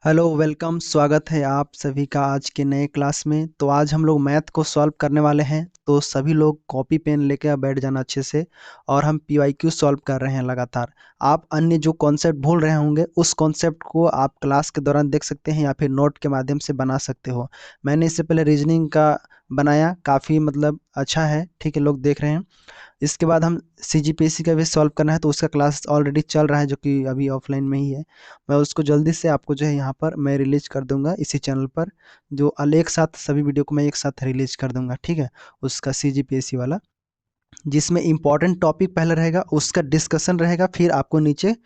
Hello welcome, स्वागत है आप सभी का आज के नए क्लास में। तो आज हम लोग मैथ को सॉल्व करने वाले हैं। तो सभी लोग कॉपी पेन लेके बैठ जाना अच्छे से। और हम पीवाईक्यू सॉल्व कर रहे हैं लगातार। आप अन्य जो कॉन्सेप्ट भूल रहे होंगे उस कॉन्सेप्ट को आप क्लास के दौरान देख सकते हैं या फिर नोट के माध्यम से बना सकते हो। मैंने इससे पहले रीजनिंग का बनाया, काफ़ी मतलब अच्छा है, ठीक है, लोग देख रहे हैं। इसके बाद हम सीजीपीएससी का भी सॉल्व करना है, तो उसका क्लास ऑलरेडी चल रहा है जो कि अभी ऑफलाइन में ही है। मैं उसको जल्दी से आपको जो है यहाँ पर मैं रिलीज कर दूंगा इसी चैनल पर। जो एक साथ सभी वीडियो को मैं एक साथ रिलीज कर दूंगा, ठीक है। उसका सीजीपीएससी वाला, जिसमें इंपॉर्टेंट टॉपिक पहले रहेगा, उसका डिस्कशन रहेगा, फिर आपको नीचे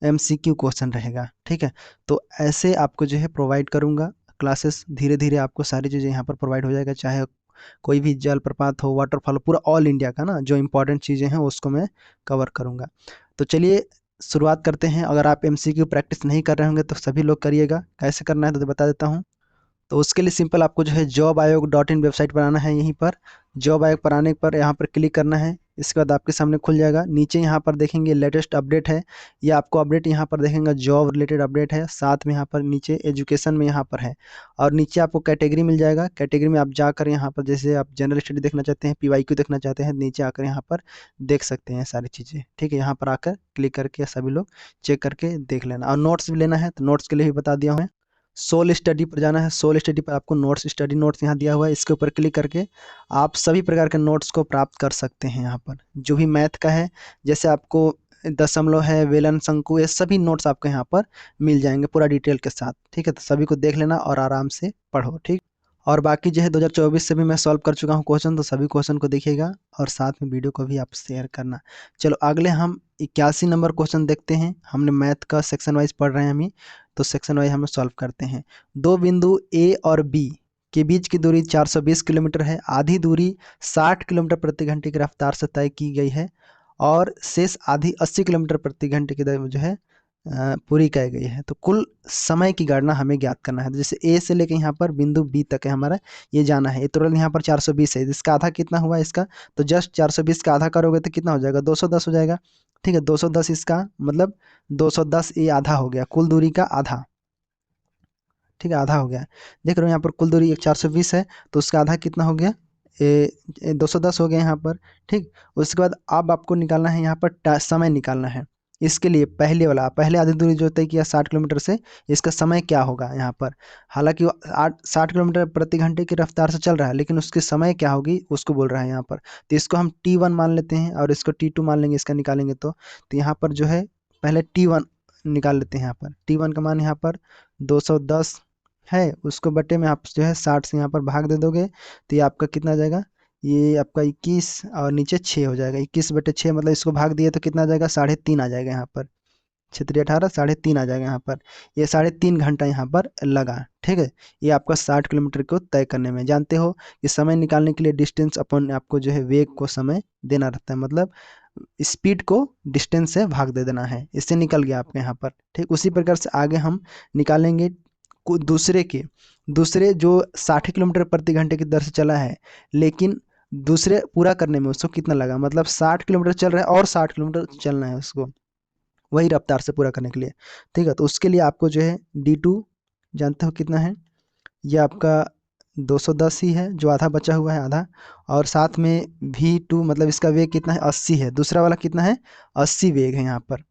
एमसीक्यू क्वेश्चन रहेगा, ठीक है। तो ऐसे आपको जो है प्रोवाइड करूँगा क्लासेस। धीरे धीरे आपको सारी चीज़ें यहाँ पर प्रोवाइड हो जाएगा, चाहे कोई भी जलप्रपात हो, वाटरफॉल, पूरा ऑल इंडिया का ना जो इंपॉर्टेंट चीज़ें हैं उसको मैं कवर करूँगा। तो चलिए शुरुआत करते हैं। अगर आप एमसीक्यू प्रैक्टिस नहीं कर रहे होंगे तो सभी लोग करिएगा। कैसे करना है तो बता देता हूँ। तो उसके लिए सिंपल आपको जो है जॉब आयोग डॉट इन वेबसाइट पर आना है। यहीं पर जॉब आयोग पर आने पर यहाँ पर क्लिक करना है। इसके बाद आपके सामने खुल जाएगा। नीचे यहाँ पर देखेंगे लेटेस्ट अपडेट है। ये आपको अपडेट यहाँ पर देखेंगे, जॉब रिलेटेड अपडेट है। साथ में यहाँ पर नीचे एजुकेशन में यहाँ पर है। और नीचे आपको कैटेगरी मिल जाएगा। कैटेगरी में आप जाकर यहाँ पर जैसे आप जनरल स्टडी देखना चाहते हैं, पीवाईक्यू देखना चाहते हैं, नीचे आकर यहाँ पर देख सकते हैं सारी चीज़ें, ठीक है। यहाँ पर आकर क्लिक करके सभी लोग चेक करके देख लेना। और नोट्स भी लेना है तो नोट्स के लिए भी बता दिया हूँ मैं। सोल स्टडी पर जाना है। सोल स्टडी पर आपको नोट्स, स्टडी नोट्स यहाँ दिया हुआ है। इसके ऊपर क्लिक करके आप सभी प्रकार के नोट्स को प्राप्त कर सकते हैं। यहाँ पर जो भी मैथ का है, जैसे आपको दशमलव है, वेलन, शंकु, ये सभी नोट्स आपको यहाँ पर मिल जाएंगे पूरा डिटेल के साथ, ठीक है। तो सभी को देख लेना और आराम से पढ़ो, ठीक। और बाकी जो है 2024 से भी मैं सॉल्व कर चुका हूँ क्वेश्चन, तो सभी क्वेश्चन को देखिएगा और साथ में वीडियो को भी आप शेयर करना। चलो अगले हम 81 नंबर क्वेश्चन देखते हैं। हमने मैथ का सेक्शन वाइज पढ़ रहे हैं हम ही, तो सेक्शन वाइज हम सॉल्व करते हैं। दो बिंदु ए और बी के बीच की दूरी 420 किलोमीटर है। आधी दूरी 60 किलोमीटर प्रति घंटे की रफ्तार से तय की गई है और शेष आधी 80 किलोमीटर प्रति घंटे की दर में जो है पूरी की गई है। तो कुल समय की गणना हमें ज्ञात करना है। तो जैसे ए से लेकर यहाँ पर बिंदु बी तक है हमारा, ये जाना है। ये तुरंत यहाँ पर 420 है, इसका आधा कितना हुआ इसका, तो जस्ट 420 का आधा करोगे तो कितना हो जाएगा, 210 हो जाएगा, ठीक है। 210 इसका मतलब 210 ये आधा हो गया, कुल दूरी का आधा, ठीक है, आधा हो गया। देख रहे हो यहाँ पर कुल दूरी 420 है, तो उसका आधा कितना हो गया, 210 हो गया यहाँ पर, ठीक। उसके बाद अब आपको निकालना है यहाँ पर समय निकालना है। इसके लिए पहले वाला, पहले आधी दूरी जो तय किया 60 किलोमीटर से, इसका समय क्या होगा यहाँ पर। हालांकि वो 60 किलोमीटर प्रति घंटे की रफ्तार से चल रहा है, लेकिन उसकी समय क्या होगी उसको बोल रहा है यहाँ पर। तो इसको हम T1 मान लेते हैं और इसको T2 मान लेंगे, इसका निकालेंगे तो यहाँ पर जो है पहले T1 निकाल लेते हैं। यहाँ पर T1 का मान यहाँ पर 210 है, उसको बटे में आप जो है 60 से यहाँ पर भाग दे दोगे, तो ये आपका कितना आ जाएगा, ये आपका 21 और नीचे 6 हो जाएगा। 21/6 मतलब इसको भाग दिए तो कितना आ जाएगा, 3.5 आ जाएगा यहाँ पर। 6×3 = 18, 3.5 आ जाएगा यहाँ पर। ये 3.5 घंटा यहाँ पर लगा, ठीक है। ये आपका 60 किलोमीटर को तय करने में। जानते हो कि समय निकालने के लिए डिस्टेंस अपन आपको जो है वेग को समय देना रहता है, मतलब स्पीड को डिस्टेंस से भाग दे देना है। इससे निकल गया आपके यहाँ पर, ठीक। उसी प्रकार से आगे हम निकालेंगे दूसरे जो 60 किलोमीटर प्रति घंटे की दर से चला है, लेकिन दूसरे पूरा करने में उसको कितना लगा, मतलब 60 किलोमीटर चल रहा है और 60 किलोमीटर चलना है उसको, वही रफ्तार से पूरा करने के लिए, ठीक है। तो उसके लिए आपको जो है D2 जानते हो कितना है, ये आपका 210 ही है, जो आधा बचा हुआ है आधा। और साथ में V2 मतलब इसका वेग कितना है, 80 है। दूसरा वाला कितना है, 80 वेग है यहाँ पर,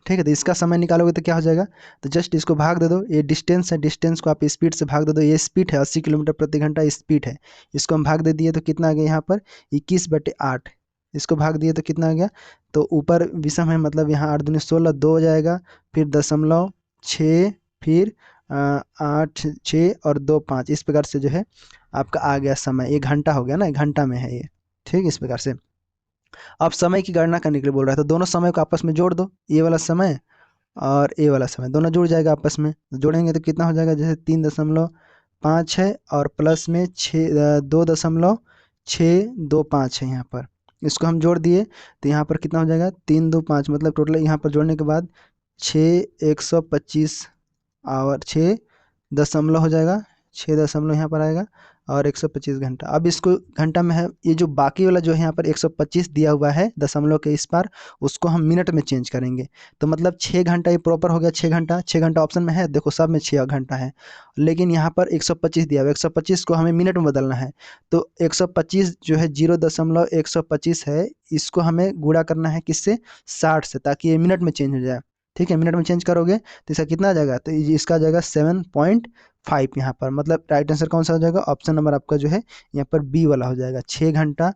ठीक है। तो इसका समय निकालोगे तो क्या हो जाएगा, तो जस्ट इसको भाग दे दो। ये डिस्टेंस है, डिस्टेंस को आप स्पीड से भाग दे दो। ये स्पीड है, 80 किलोमीटर प्रति घंटा स्पीड है। इसको हम भाग दे दिए तो कितना आ गया यहाँ पर, 21/8। इसको भाग दिए तो कितना आ गया, तो ऊपर विषम है, मतलब यहाँ 8 दूनी 16, 2 हो जाएगा, फिर 0.6, फिर 8, 6 और 2, 5। इस प्रकार से जो है आपका आ गया समय। 1 घंटा हो गया ना, 1 घंटा में है ये, ठीक। इस प्रकार से अब समय की गणना करने के लिए बोल रहा है, तो दोनों समय को आपस में जोड़ दो। ये वाला समय और ये वाला समय दोनों जुड़ जाएगा आपस में। तो जोड़ेंगे तो कितना हो जाएगा, जैसे 3.5 है और प्लस में 2.625 है यहाँ पर। इसको हम जोड़ दिए तो यहाँ पर कितना हो जाएगा, 3, 2, 5, मतलब टोटल यहाँ पर जोड़ने के बाद 6, 125 और 6 दशमलव हो जाएगा, 6 दशमलव यहाँ पर आएगा और 125 घंटा। अब इसको घंटा में है, ये जो बाकी वाला जो है यहाँ पर 125 दिया हुआ है दशमलव के इस पार, उसको हम मिनट में चेंज करेंगे। तो मतलब 6 घंटा ये प्रॉपर हो गया, 6 घंटा। 6 घंटा ऑप्शन में है, देखो सब में 6 घंटा है, लेकिन यहाँ पर 125 दिया हुआ है, 125 को हमें मिनट में बदलना है। तो 125 जो है 0.125 है, इसको हमें गुणा करना है किससे, 60 से, ताकि ये मिनट में चेंज हो जाए। ठीक है, मिनट में चेंज करोगे तो इसका कितना आ जाएगा, तो इसका आ जाएगा 7.5 यहाँ पर। मतलब राइट आंसर कौन सा हो जाएगा, ऑप्शन नंबर आपका जो है यहाँ पर बी वाला हो जाएगा। 6 घंटा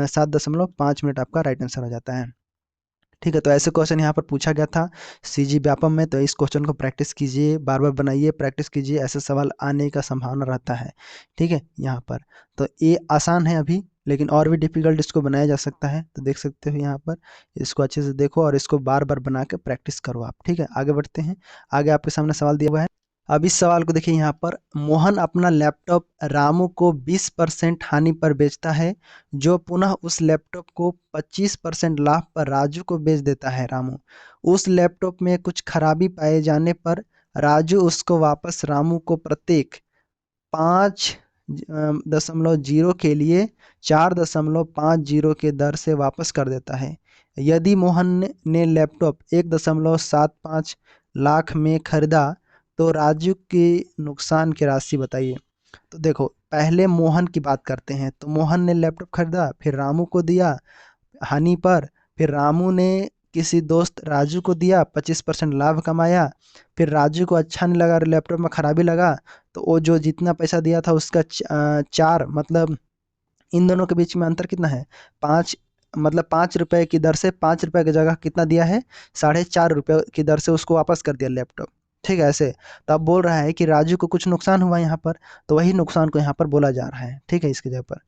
7.5 मिनट आपका राइट आंसर हो जाता है। ठीक है, तो ऐसे क्वेश्चन यहाँ पर पूछा गया था सीजी व्यापम में, तो इस क्वेश्चन को प्रैक्टिस कीजिए, बार बार बनाइए, प्रैक्टिस कीजिए, ऐसे सवाल आने का संभावना रहता है। ठीक है, यहाँ पर तो ये आसान है अभी, लेकिन और भी डिफिकल्ट इसको बनाया जा सकता है। तो देख सकते हो यहाँ पर, इसको अच्छे से देखो और इसको बार बार बना के प्रैक्टिस करो आप। ठीक है, आगे बढ़ते हैं। आगे आपके सामने सवाल दिया हुआ है। अब इस सवाल को देखिए यहाँ पर, मोहन अपना लैपटॉप रामू को 20% हानि पर बेचता है, जो पुनः उस लैपटॉप को 25% लाभ पर राजू को बेच देता है। रामू, उस लैपटॉप में कुछ खराबी पाए जाने पर राजू उसको वापस रामू को प्रत्येक 5.0 के लिए 4.50 के दर से वापस कर देता है। यदि मोहन ने लैपटॉप 1.75 लाख में खरीदा तो राजू के नुकसान की राशि बताइए। तो देखो, पहले मोहन की बात करते हैं। तो मोहन ने लैपटॉप खरीदा, फिर रामू को दिया हानि पर, फिर रामू ने किसी दोस्त राजू को दिया, 25% लाभ कमाया। फिर राजू को अच्छा नहीं लगा, लैपटॉप में खराबी लगा, तो वो जो जितना पैसा दिया था उसका 4, मतलब इन दोनों के बीच में अंतर कितना है, 5। मतलब 5 रुपए की दर से, 5 रुपए की जगह कितना दिया है, 4.5 रुपये की दर से उसको वापस कर दिया लैपटॉप। ठीक है, ऐसे। तो अब बोल रहा है कि राजू को कुछ नुकसान हुआ यहाँ पर, तो वही नुकसान को यहाँ पर बोला जा रहा है। ठीक है, इसकी जगह पर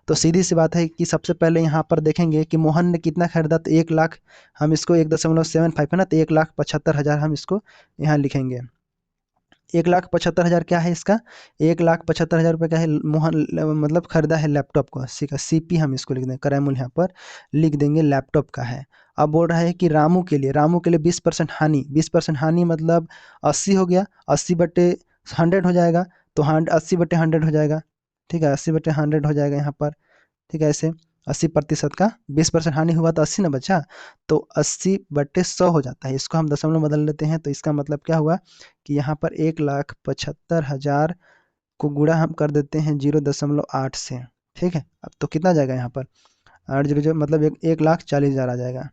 तो सीधी सी बात है कि सबसे पहले यहाँ पर देखेंगे कि मोहन ने कितना खरीदा, तो 1 लाख, हम इसको 1.75 है ना, तो 1,75,000 हम इसको यहाँ लिखेंगे। 1,75,000 क्या है इसका, 1,75,000 रुपये का है मोहन, मतलब खरीदा है लैपटॉप को, सीपी हम इसको लिख देंगे, क्रय मूल्य यहाँ पर लिख देंगे, लैपटॉप का है। अब बोल रहा है कि रामू के लिए 20% हानि, 20% हानि मतलब 80 हो गया, 80/100 हो जाएगा, तो 80/100 हो जाएगा। ठीक है, 80/100 हो जाएगा यहाँ पर। ठीक है, ऐसे 80% का 20% हानि हुआ तो 80 ना बचा, तो 80/100 हो जाता है। इसको हम दशमलव बदल लेते हैं, तो इसका मतलब क्या हुआ कि यहाँ पर 1,75,000 को गुणा हम कर देते हैं 0.8 से। ठीक है, अब तो कितना जाएगा यहाँ पर, 8 0 मतलब 1,40,000 आ जाएगा,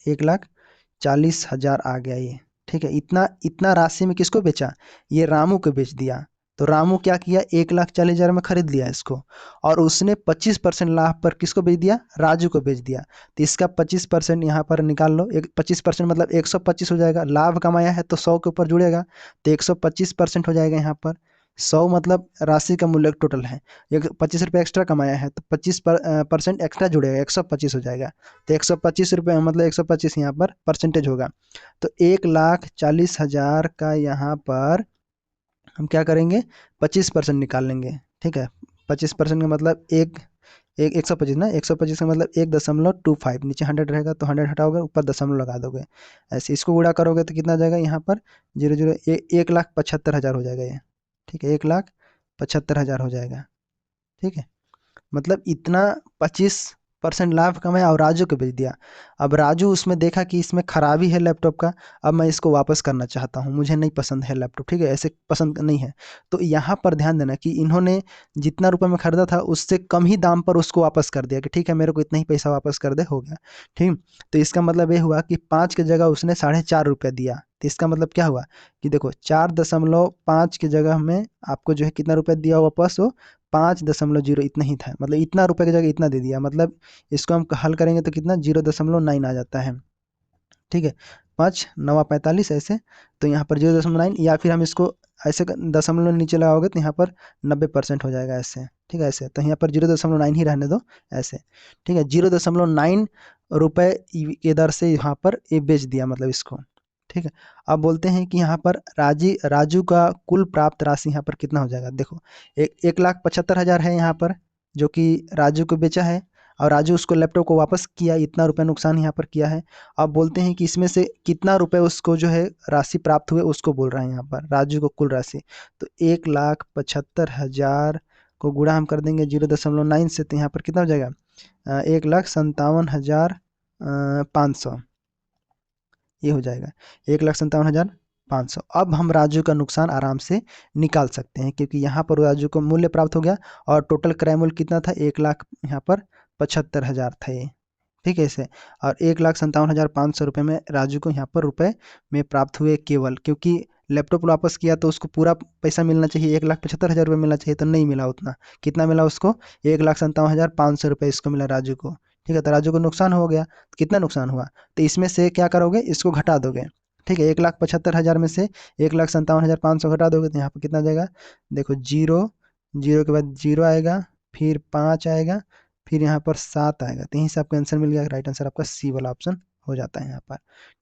1,40,000 आ गया ये। ठीक है, इतना इतना राशि में किसको बेचा, ये रामू को बेच दिया। तो रामू क्या किया, 1,40,000 में खरीद लिया इसको, और उसने 25% लाभ पर किसको बेच दिया, राजू को बेच दिया। तो इसका 25% यहाँ पर निकाल लो, 25% मतलब 125 हो जाएगा। लाभ कमाया है तो 100 के ऊपर जुड़ेगा, तो 125% हो जाएगा यहाँ पर। 100 मतलब राशि का मूल्य टोटल है, 25 रुपये एक्स्ट्रा कमाया है, तो 25% एक्स्ट्रा जुड़ेगा, 125 हो जाएगा। तो 125 रुपये मतलब 125 यहाँ पर परसेंटेज होगा। तो 1,40,000 का यहाँ पर हम क्या करेंगे, 25% निकाल लेंगे। ठीक है, 25% का मतलब एक एक 125 ना, 125 का मतलब 1.25, नीचे 100 रहेगा तो 100 हटाओगे, ऊपर दशमलव लगा दोगे। ऐसे इसको गुणा करोगे तो कितना जाएगा यहाँ पर, 0 0 1,75,000 हो जाएगा ये। ठीक है, 1,75,000 हो जाएगा। ठीक है, मतलब इतना 25% लाभ कमाया और राजू को बेच दिया। अब राजू उसमें देखा कि इसमें खराबी है लैपटॉप का, अब मैं इसको वापस करना चाहता हूँ, मुझे नहीं पसंद है लैपटॉप। ठीक है, ऐसे पसंद नहीं है, तो यहाँ पर ध्यान देना कि इन्होंने जितना रुपए में खरीदा था उससे कम ही दाम पर उसको वापस कर दिया कि ठीक है मेरे को इतना ही पैसा वापस कर दे, हो गया। ठीक, तो इसका मतलब ये हुआ कि 5 की जगह उसने 4.5 रुपये दिया। तो इसका मतलब क्या हुआ कि देखो, 4.5 की जगह में आपको जो है कितना रुपया दिया वापस, वो 5.0 इतना ही था, मतलब इतना रुपए की जगह इतना दे दिया। मतलब इसको हम हल करेंगे तो कितना, 0.9 आ जाता है। ठीक है, 5 9 45 ऐसे, तो यहाँ पर 0.9, या फिर हम इसको ऐसे दशमलव नीचे लगाओगे तो यहाँ पर 90% हो जाएगा ऐसे। ठीक है, ऐसे, तो यहाँ पर 0.9 ही रहने दो ऐसे। ठीक है, 0.9 रुपये के दर से यहाँ पर ये बेच दिया, मतलब इसको। ठीक है, अब बोलते हैं कि यहाँ पर राजू का कुल प्राप्त राशि यहाँ पर कितना हो जाएगा। देखो, 1,75,000 है यहाँ पर जो कि राजू को बेचा है, और राजू उसको लैपटॉप को वापस किया, इतना रुपये नुकसान यहाँ पर किया है। अब बोलते हैं कि इसमें से कितना रुपए उसको जो है राशि प्राप्त हुए उसको बोल रहे हैं यहाँ पर, राजू को कुल राशि। तो 1,75,000 को गुणा हम कर देंगे 0.9 से, तो यहाँ पर कितना हो जाएगा 1,57,500, ये हो जाएगा 1,57,500। अब हम राजू का नुकसान आराम से निकाल सकते हैं, क्योंकि यहाँ पर राजू को मूल्य प्राप्त हो गया और टोटल क्रय मूल्य कितना था 1,00,000, यहाँ पर 75,000 था ये, ठीक है इसे। और 1,57,500 रुपये में राजू को यहाँ पर रुपए में प्राप्त हुए केवल, क्योंकि लैपटॉप वापस किया तो उसको पूरा पैसा मिलना चाहिए, 1,75,000 रुपये मिलना चाहिए, तो नहीं मिला उतना। कितना मिला उसको 1,57,500 रुपये इसको मिला राजू को, ठीक है। तो राजू को नुकसान हो गया, तो कितना नुकसान हुआ, तो इसमें से क्या करोगे, इसको घटा दोगे, ठीक है। 1,75,000 में से 1,57,500 घटा दोगे तो यहाँ पर कितना जाएगा, देखो जीरो, जीरो के बाद जीरो आएगा, फिर 5 आएगा, फिर यहाँ पर 7 आएगा, तो यहीं से आपका आंसर मिल गया। राइट आंसर आपका सी वाला ऑप्शन हो जाता है यहाँ पर,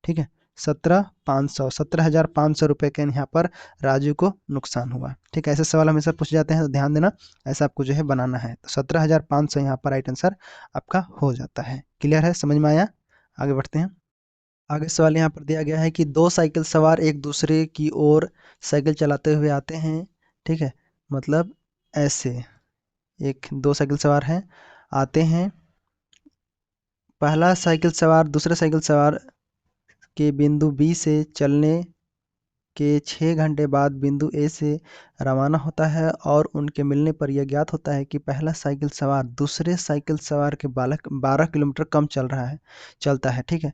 ठीक है। 17,500 रुपये के यहाँ पर राजू को नुकसान हुआ, ठीक है। ऐसे सवाल हमेशा पूछ जाते हैं, तो ध्यान देना, ऐसा आपको जो है बनाना है। तो 17,500 यहाँ पर राइट आंसर आपका हो जाता है। क्लियर है, समझ में आया? आगे बढ़ते हैं। आगे सवाल यहाँ पर दिया गया है कि दो साइकिल सवार एक दूसरे की ओर साइकिल चलाते हुए आते हैं, ठीक है। मतलब ऐसे एक दो साइकिल सवार हैं, आते हैं, पहला साइकिल सवार दूसरे साइकिल सवार के बिंदु बी से चलने के 6 घंटे बाद बिंदु ए से रवाना होता है और उनके मिलने पर यह ज्ञात होता है कि पहला साइकिल सवार दूसरे साइकिल सवार के 12 किलोमीटर कम चलता है, ठीक है।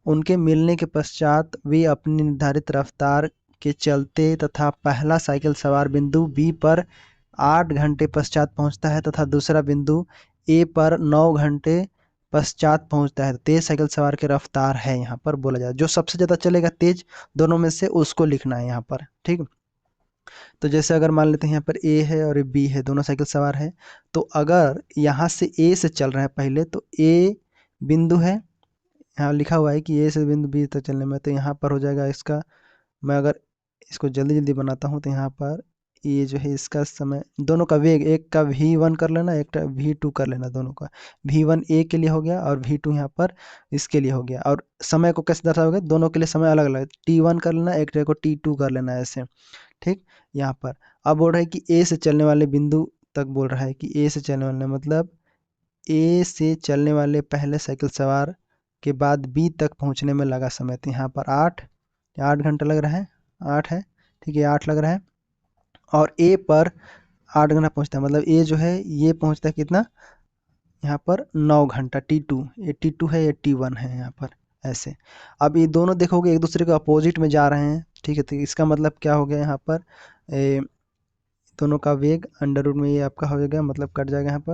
उनके मिलने के पश्चात वे अपनी निर्धारित रफ्तार के चलते तथा पहला साइकिल सवार बिंदु बी पर 8 घंटे पश्चात पहुंचता है तथा दूसरा बिंदु ए पर 9 घंटे पश्चात पहुंचता है। तो तेज साइकिल सवार की रफ्तार है यहाँ पर बोला जाए, जो सबसे ज़्यादा चलेगा तेज दोनों में से उसको लिखना है यहाँ पर, ठीक। तो जैसे अगर मान लेते हैं यहाँ पर ए है और बी है, दोनों साइकिल सवार है, तो अगर यहाँ से ए से चल रहा है पहले, तो ए बिंदु है, यहाँ लिखा हुआ है कि ए से बिंदु बी तक चलने में, तो यहाँ पर हो जाएगा इसका, मैं अगर इसको जल्दी जल्दी बनाता हूँ तो यहाँ पर ये जो है इसका समय, दोनों का वेग, एक का V1 कर लेना, एक का V2 कर लेना, दोनों का V1 ए के लिए हो गया और V2 यहाँ पर इसके लिए हो गया। और समय को कैसे दर्शाओगे, दोनों के लिए समय अलग अलग, T1 कर लेना, एक को T2 कर लेना, ऐसे, ठीक। यहाँ पर अब बोल रहा है कि ए से चलने वाले बिंदु तक, बोल रहा है कि ए से चलने वाले मतलब ए से चलने वाले पहले साइकिल सवार के बाद बी तक पहुंचने में लगा समय, तो यहाँ पर 8 घंटा लग रहा है, 8 है, ठीक है, 8 लग रहा है। और ए पर 8 घंटा पहुंचता है, मतलब ए जो है ये पहुंचता है कितना, यहाँ पर 9 घंटा, T2, ये T2 है, ये T1 है यहाँ पर, ऐसे। अब ये दोनों देखोगे एक दूसरे के अपोजिट में जा रहे हैं, ठीक है। तो इसका मतलब क्या हो गया यहाँ पर, दोनों का वेग अंडर रूट में ये आपका हो जाएगा, मतलब कट जाएगा यहाँ पर।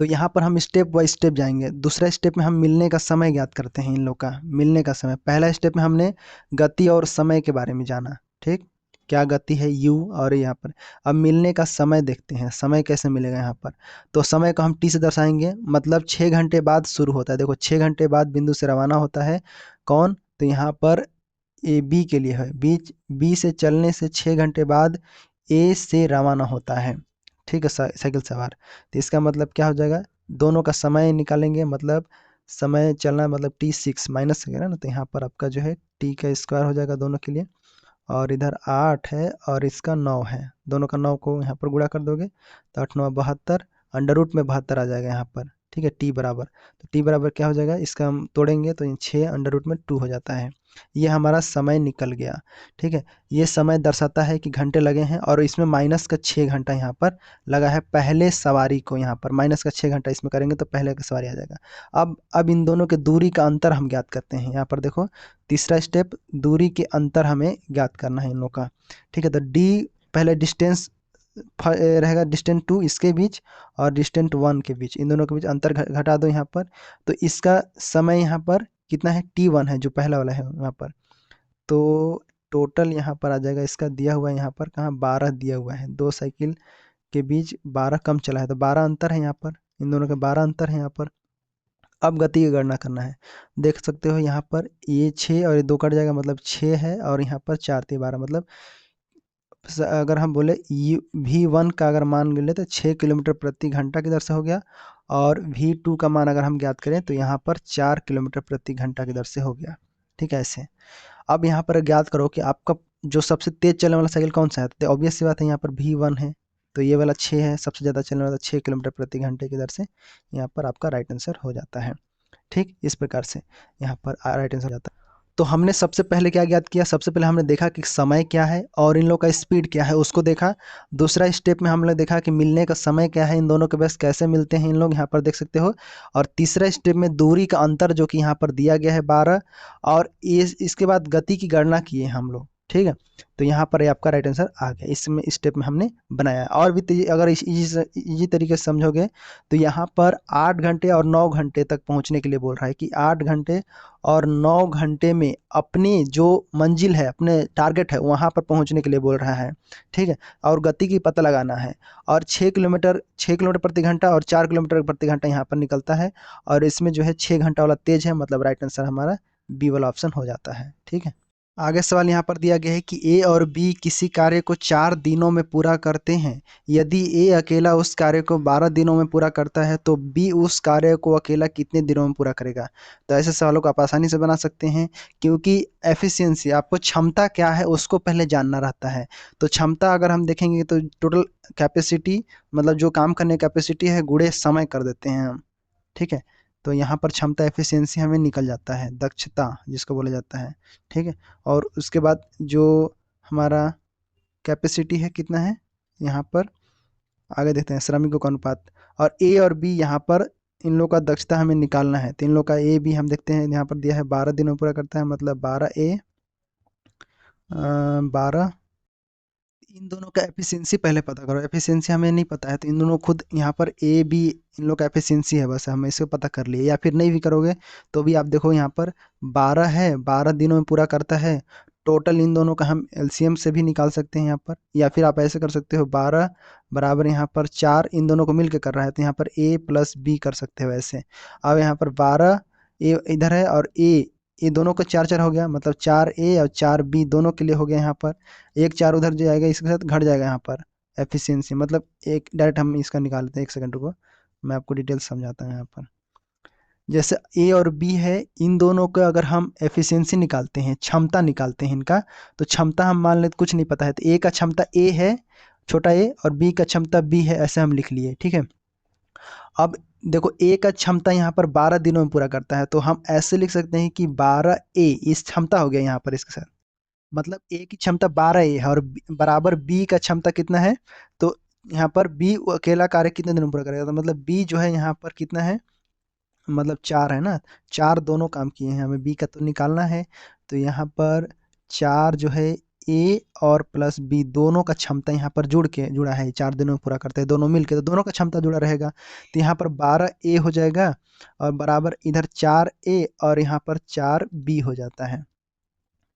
तो यहाँ पर हम स्टेप बाय स्टेप जाएंगे। दूसरा स्टेप में हम मिलने का समय ज्ञात करते हैं, इन लोग का मिलने का समय। पहला स्टेप में हमने गति और समय के बारे में जाना, ठीक, क्या गति है u, और यहाँ पर अब मिलने का समय देखते हैं, समय कैसे मिलेगा यहाँ पर। तो समय को हम t से दर्शाएंगे, मतलब 6 घंटे बाद शुरू होता है, देखो 6 घंटे बाद बिंदु से रवाना होता है कौन, तो यहाँ पर ए बी के लिए है, बी से चलने से 6 घंटे बाद ए से रवाना होता है, ठीक है, साइकिल सवार। तो इसका मतलब क्या हो जाएगा, दोनों का समय निकालेंगे, मतलब समय चलना मतलब T6 माइनस करेगा ना, तो यहाँ पर आपका जो है टी का स्क्वायर हो जाएगा दोनों के लिए, और इधर 8 है और इसका 9 है, दोनों का 9 को यहाँ पर गुणा कर दोगे तो 8 9 72, अंडर रूट में 72 आ जाएगा यहाँ पर, ठीक है। टी बराबर, तो टी बराबर क्या हो जाएगा, इसका हम तोड़ेंगे तो 6 अंडर रूट में 2 हो जाता है। ये हमारा समय निकल गया, ठीक है। ये समय दर्शाता है कि घंटे लगे हैं, और इसमें माइनस का 6 घंटा यहाँ पर लगा है पहले सवारी को, यहाँ पर माइनस का 6 घंटा इसमें करेंगे तो पहले का सवारी आ जाएगा। अब इन दोनों के दूरी का अंतर हम ज्ञात करते हैं, यहाँ पर देखो तीसरा स्टेप, दूरी के अंतर हमें ज्ञात करना है इन लोग का, ठीक है। तो डी पहले डिस्टेंस रहेगा, डिस्टेंस 2 इसके बीच और डिस्टेंस 1 के बीच, इन दोनों के बीच अंतर घटा दो यहाँ पर। तो इसका समय यहाँ पर कितना है, T1 है जो पहला वाला है यहाँ पर, तो टोटल यहाँ पर आ जाएगा, इसका दिया हुआ है यहाँ पर, कहाँ 12 दिया हुआ है, दो साइकिल के बीच 12 कम चला है, तो 12 अंतर है यहाँ पर, इन दोनों के 12 अंतर है यहाँ पर। अब गति की गणना करना है, देख सकते हो यहाँ पर ये 6 और ये 2 कट जाएगा, मतलब 6 है, और यहाँ पर 4 × 12 मतलब अगर हम बोले V1 का अगर मान ले तो 6 किलोमीटर प्रति घंटा की दर से हो गया, और V2 का मान अगर हम ज्ञात करें तो यहाँ पर 4 किलोमीटर प्रति घंटा की दर से हो गया। ठीक है, ऐसे। अब यहाँ पर ज्ञात करो कि आपका जो सबसे तेज चलने वाला साइकिल कौन सा है, तो ऑब्वियस सी बात है यहाँ पर V1 है, तो ये वाला 6 है, सबसे ज़्यादा चलने वाला 6 किलोमीटर प्रति घंटे की दर से, यहाँ पर आपका राइट आंसर हो जाता है। ठीक, इस प्रकार से यहाँ पर राइट आंसर हो जाता है। तो हमने सबसे पहले क्या ज्ञात किया, सबसे पहले हमने देखा कि समय क्या है और इन लोग का स्पीड क्या है, उसको देखा। दूसरा स्टेप में हमने देखा कि मिलने का समय क्या है, इन दोनों के बीच कैसे मिलते हैं इन लोग, यहाँ पर देख सकते हो। और तीसरा स्टेप में दूरी का अंतर जो कि यहाँ पर दिया गया है 12, और इसके बाद गति की गणना किए हम लोग। ठीक है, तो यहाँ पर आपका राइट आंसर आ गया, इसमें स्टेप में हमने बनाया। और भी अगर इजी तरीके से समझोगे तो यहाँ पर 8 घंटे और 9 घंटे तक पहुँचने के लिए बोल रहा है कि 8 घंटे और 9 घंटे में अपनी जो मंजिल है, अपने टारगेट है, वहाँ पर पहुँचने के लिए बोल रहा है। ठीक है, और गति की पता लगाना है। और 6 किलोमीटर प्रति घंटा और 4 किलोमीटर प्रति घंटा यहाँ पर निकलता है, और इसमें जो है 6 घंटा वाला तेज है, मतलब राइट आंसर हमारा बी वाला ऑप्शन हो जाता है। ठीक है, आगे सवाल यहाँ पर दिया गया है कि ए और बी किसी कार्य को 4 दिनों में पूरा करते हैं। यदि ए अकेला उस कार्य को 12 दिनों में पूरा करता है तो बी उस कार्य को अकेला कितने दिनों में पूरा करेगा। तो ऐसे सवालों को आप आसानी से बना सकते हैं, क्योंकि एफिशिएंसी, आपको क्षमता क्या है उसको पहले जानना रहता है। तो क्षमता अगर हम देखेंगे तो टोटल कैपेसिटी, मतलब जो काम करने की कैपेसिटी है, गुणे समय कर देते हैं हम। ठीक है, तो यहाँ पर क्षमता एफिशिएंसी हमें निकल जाता है, दक्षता जिसको बोला जाता है। ठीक है, और उसके बाद जो हमारा कैपेसिटी है कितना है, यहाँ पर आगे देखते हैं, श्रमिकों का अनुपात। और ए और बी यहाँ पर इन लोग का दक्षता हमें निकालना है, तो इन लोग का ए बी हम देखते हैं, यहाँ पर दिया है 12 दिनों में पूरा करता है, मतलब 12A 12। इन दोनों का एफिशिएंसी पहले पता करो, एफिशिएंसी हमें नहीं पता है, तो इन दोनों खुद यहाँ पर ए बी, इन लोग का एफिशिएंसी है, बस हम इसे पता कर लिए। या फिर नहीं भी करोगे तो भी आप देखो यहाँ पर 12 है, 12 दिनों में पूरा करता है। टोटल इन दोनों का हम एलसीएम से भी निकाल सकते हैं यहाँ पर, या फिर आप ऐसे कर सकते हो 12 बराबर यहाँ पर 4, इन दोनों को मिल के कर रहा है, तो यहाँ पर ए प्लस बी कर सकते हो ऐसे। अब यहाँ पर 12 ए इधर है और ए दोनों का 4 4 हो गया, मतलब 4A और 4B दोनों के लिए हो गया यहाँ पर। एक 4 उधर जाएगा, इसके साथ घट जाएगा यहाँ पर एफिशिएंसी, मतलब एक डायरेक्ट हम इसका निकाल लेते हैं। एक सेकंड रुको, मैं आपको डिटेल समझाता हूँ यहाँ पर। जैसे ए और बी है, इन दोनों का अगर हम एफिशिएंसी निकालते हैं, क्षमता निकालते हैं इनका, तो क्षमता हम मान लेते कुछ नहीं पता है, तो ए का क्षमता ए है, छोटा ए, और बी का क्षमता बी है, ऐसे हम लिख लिए। ठीक है, अब देखो ए का क्षमता यहाँ पर 12 दिनों में पूरा करता है, तो हम ऐसे लिख सकते हैं कि 12A इस क्षमता हो गया यहाँ पर इसके साथ, मतलब ए की क्षमता 12A है, और बराबर बी का क्षमता कितना है, तो यहाँ पर बी अकेला कार्य कितने दिनों में पूरा करेगा, तो मतलब बी जो है यहाँ पर कितना है, मतलब 4 है ना, 4 दोनों काम किए हैं, हमें बी का तो निकालना है। तो यहाँ पर 4 जो है ए और प्लस बी दोनों का क्षमता यहाँ पर जुड़ा है, 4 दिनों में पूरा करते हैं दोनों मिलके, तो दोनों का क्षमता जुड़ा रहेगा। तो यहाँ पर 12A हो जाएगा, और बराबर इधर 4A और यहाँ पर 4B हो जाता है।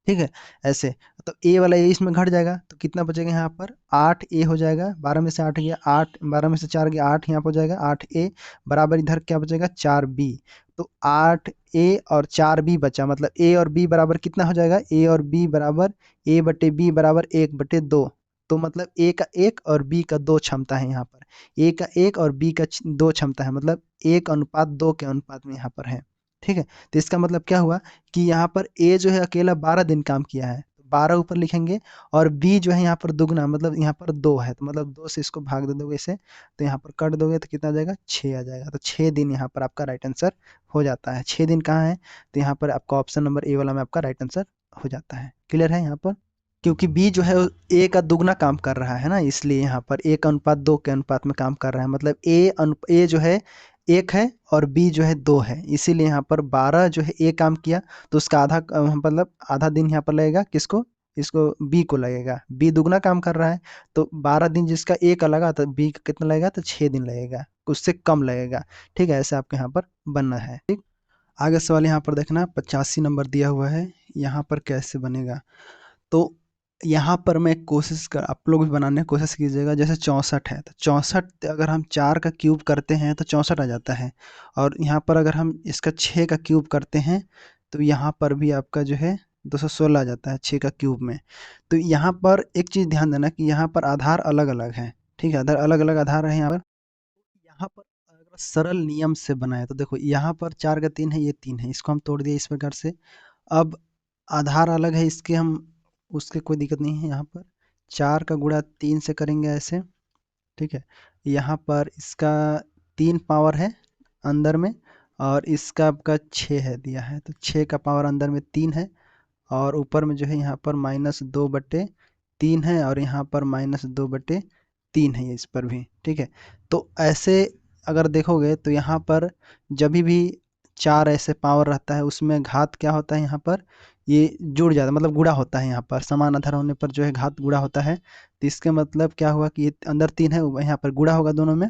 ठीक है, ऐसे। तो ए वाला ए इसमें घट जाएगा, तो कितना बचेगा यहाँ पर 8A हो जाएगा, 12 में से 8 गया 8, 12 में से 4 गया 8, यहाँ पर हो जाएगा 8A, बराबर इधर क्या बचेगा 4B। तो 8A और 4B बचा, मतलब ए और बी बराबर कितना हो जाएगा, ए और बी बराबर ए बटे बी बराबर 1/2। तो मतलब ए का 1 और बी का 2 क्षमता है यहाँ पर, ए का 1 और बी का 2 क्षमता है, मतलब 1:2 के अनुपात में यहाँ पर है। ठीक है, तो इसका मतलब क्या हुआ कि यहाँ पर ए जो है अकेला 12 दिन काम किया है, 12 ऊपर लिखेंगे, और बी जो है यहाँ पर दुगना, मतलब यहाँ पर 2 है, तो मतलब 2 से इसको भाग दे दोगे इसे, तो यहाँ पर कट दोगे तो कितना आ जाएगा 6 आ जाएगा। तो 6 दिन यहाँ पर आपका राइट आंसर हो जाता है। 6 दिन कहाँ है, तो यहाँ पर आपका ऑप्शन नंबर ए वाला में आपका राइट आंसर हो जाता है। क्लियर है यहाँ पर, क्योंकि बी जो है ए का दुगना काम कर रहा है ना, इसलिए यहाँ पर 1:2 के अनुपात में काम कर रहा है, मतलब ए जो है 1 है और बी जो है 2 है, इसीलिए यहाँ पर 12 जो है ए काम किया, तो उसका आधा मतलब आधा दिन यहाँ पर लगेगा किसको, इसको बी को लगेगा, बी दुगना काम कर रहा है, तो 12 दिन जिसका ए का लगा तो बी का कितना लगेगा, तो 6 दिन लगेगा, उससे कम लगेगा। ठीक है, ऐसे आपको यहाँ पर बनना है। ठीक, आगे सवाल यहाँ पर देखना, 85 नंबर दिया हुआ है, यहाँ पर कैसे बनेगा। तो यहाँ पर मैं कोशिश कर, आप लोग भी बनाने की कोशिश कीजिएगा। जैसे 64 है, तो 64 अगर हम 4 का क्यूब करते हैं तो 64 आ जाता है, और यहाँ पर अगर हम इसका 6 का क्यूब करते हैं तो यहाँ पर भी आपका जो है 216 आ जाता है 6 का क्यूब में। तो यहाँ पर एक चीज़ ध्यान देना कि यहाँ पर आधार अलग अलग है, ठीक है, आधार अलग अलग आधार है यहाँ पर। यहाँ पर अगर सरल नियम से बनाए तो देखो यहाँ पर 4 का 3 है, ये 3 है, इसको हम तोड़ दिए इस प्रकार से। अब आधार अलग है इसके, हम उसके कोई दिक्कत नहीं है। यहाँ पर 4 का गुणा 3 से करेंगे ऐसे, ठीक है। यहाँ पर इसका 3 पावर है अंदर में, और इसका आपका 6 है दिया है, तो 6 का पावर अंदर में 3 है, और ऊपर में जो है यहाँ पर -2/3 है, और यहाँ पर -2/3 है इस पर भी, ठीक है। तो ऐसे अगर देखोगे तो यहाँ पर जब भी 4 ऐसे पावर रहता है उसमें घात क्या होता है, यहाँ पर ये जुड़ जाता है, मतलब गुणा होता है। यहाँ पर समान आधार होने पर जो है घात गुणा होता है, तो इसका मतलब क्या हुआ कि ये अंदर 3 है, यहाँ पर गुणा होगा दोनों में,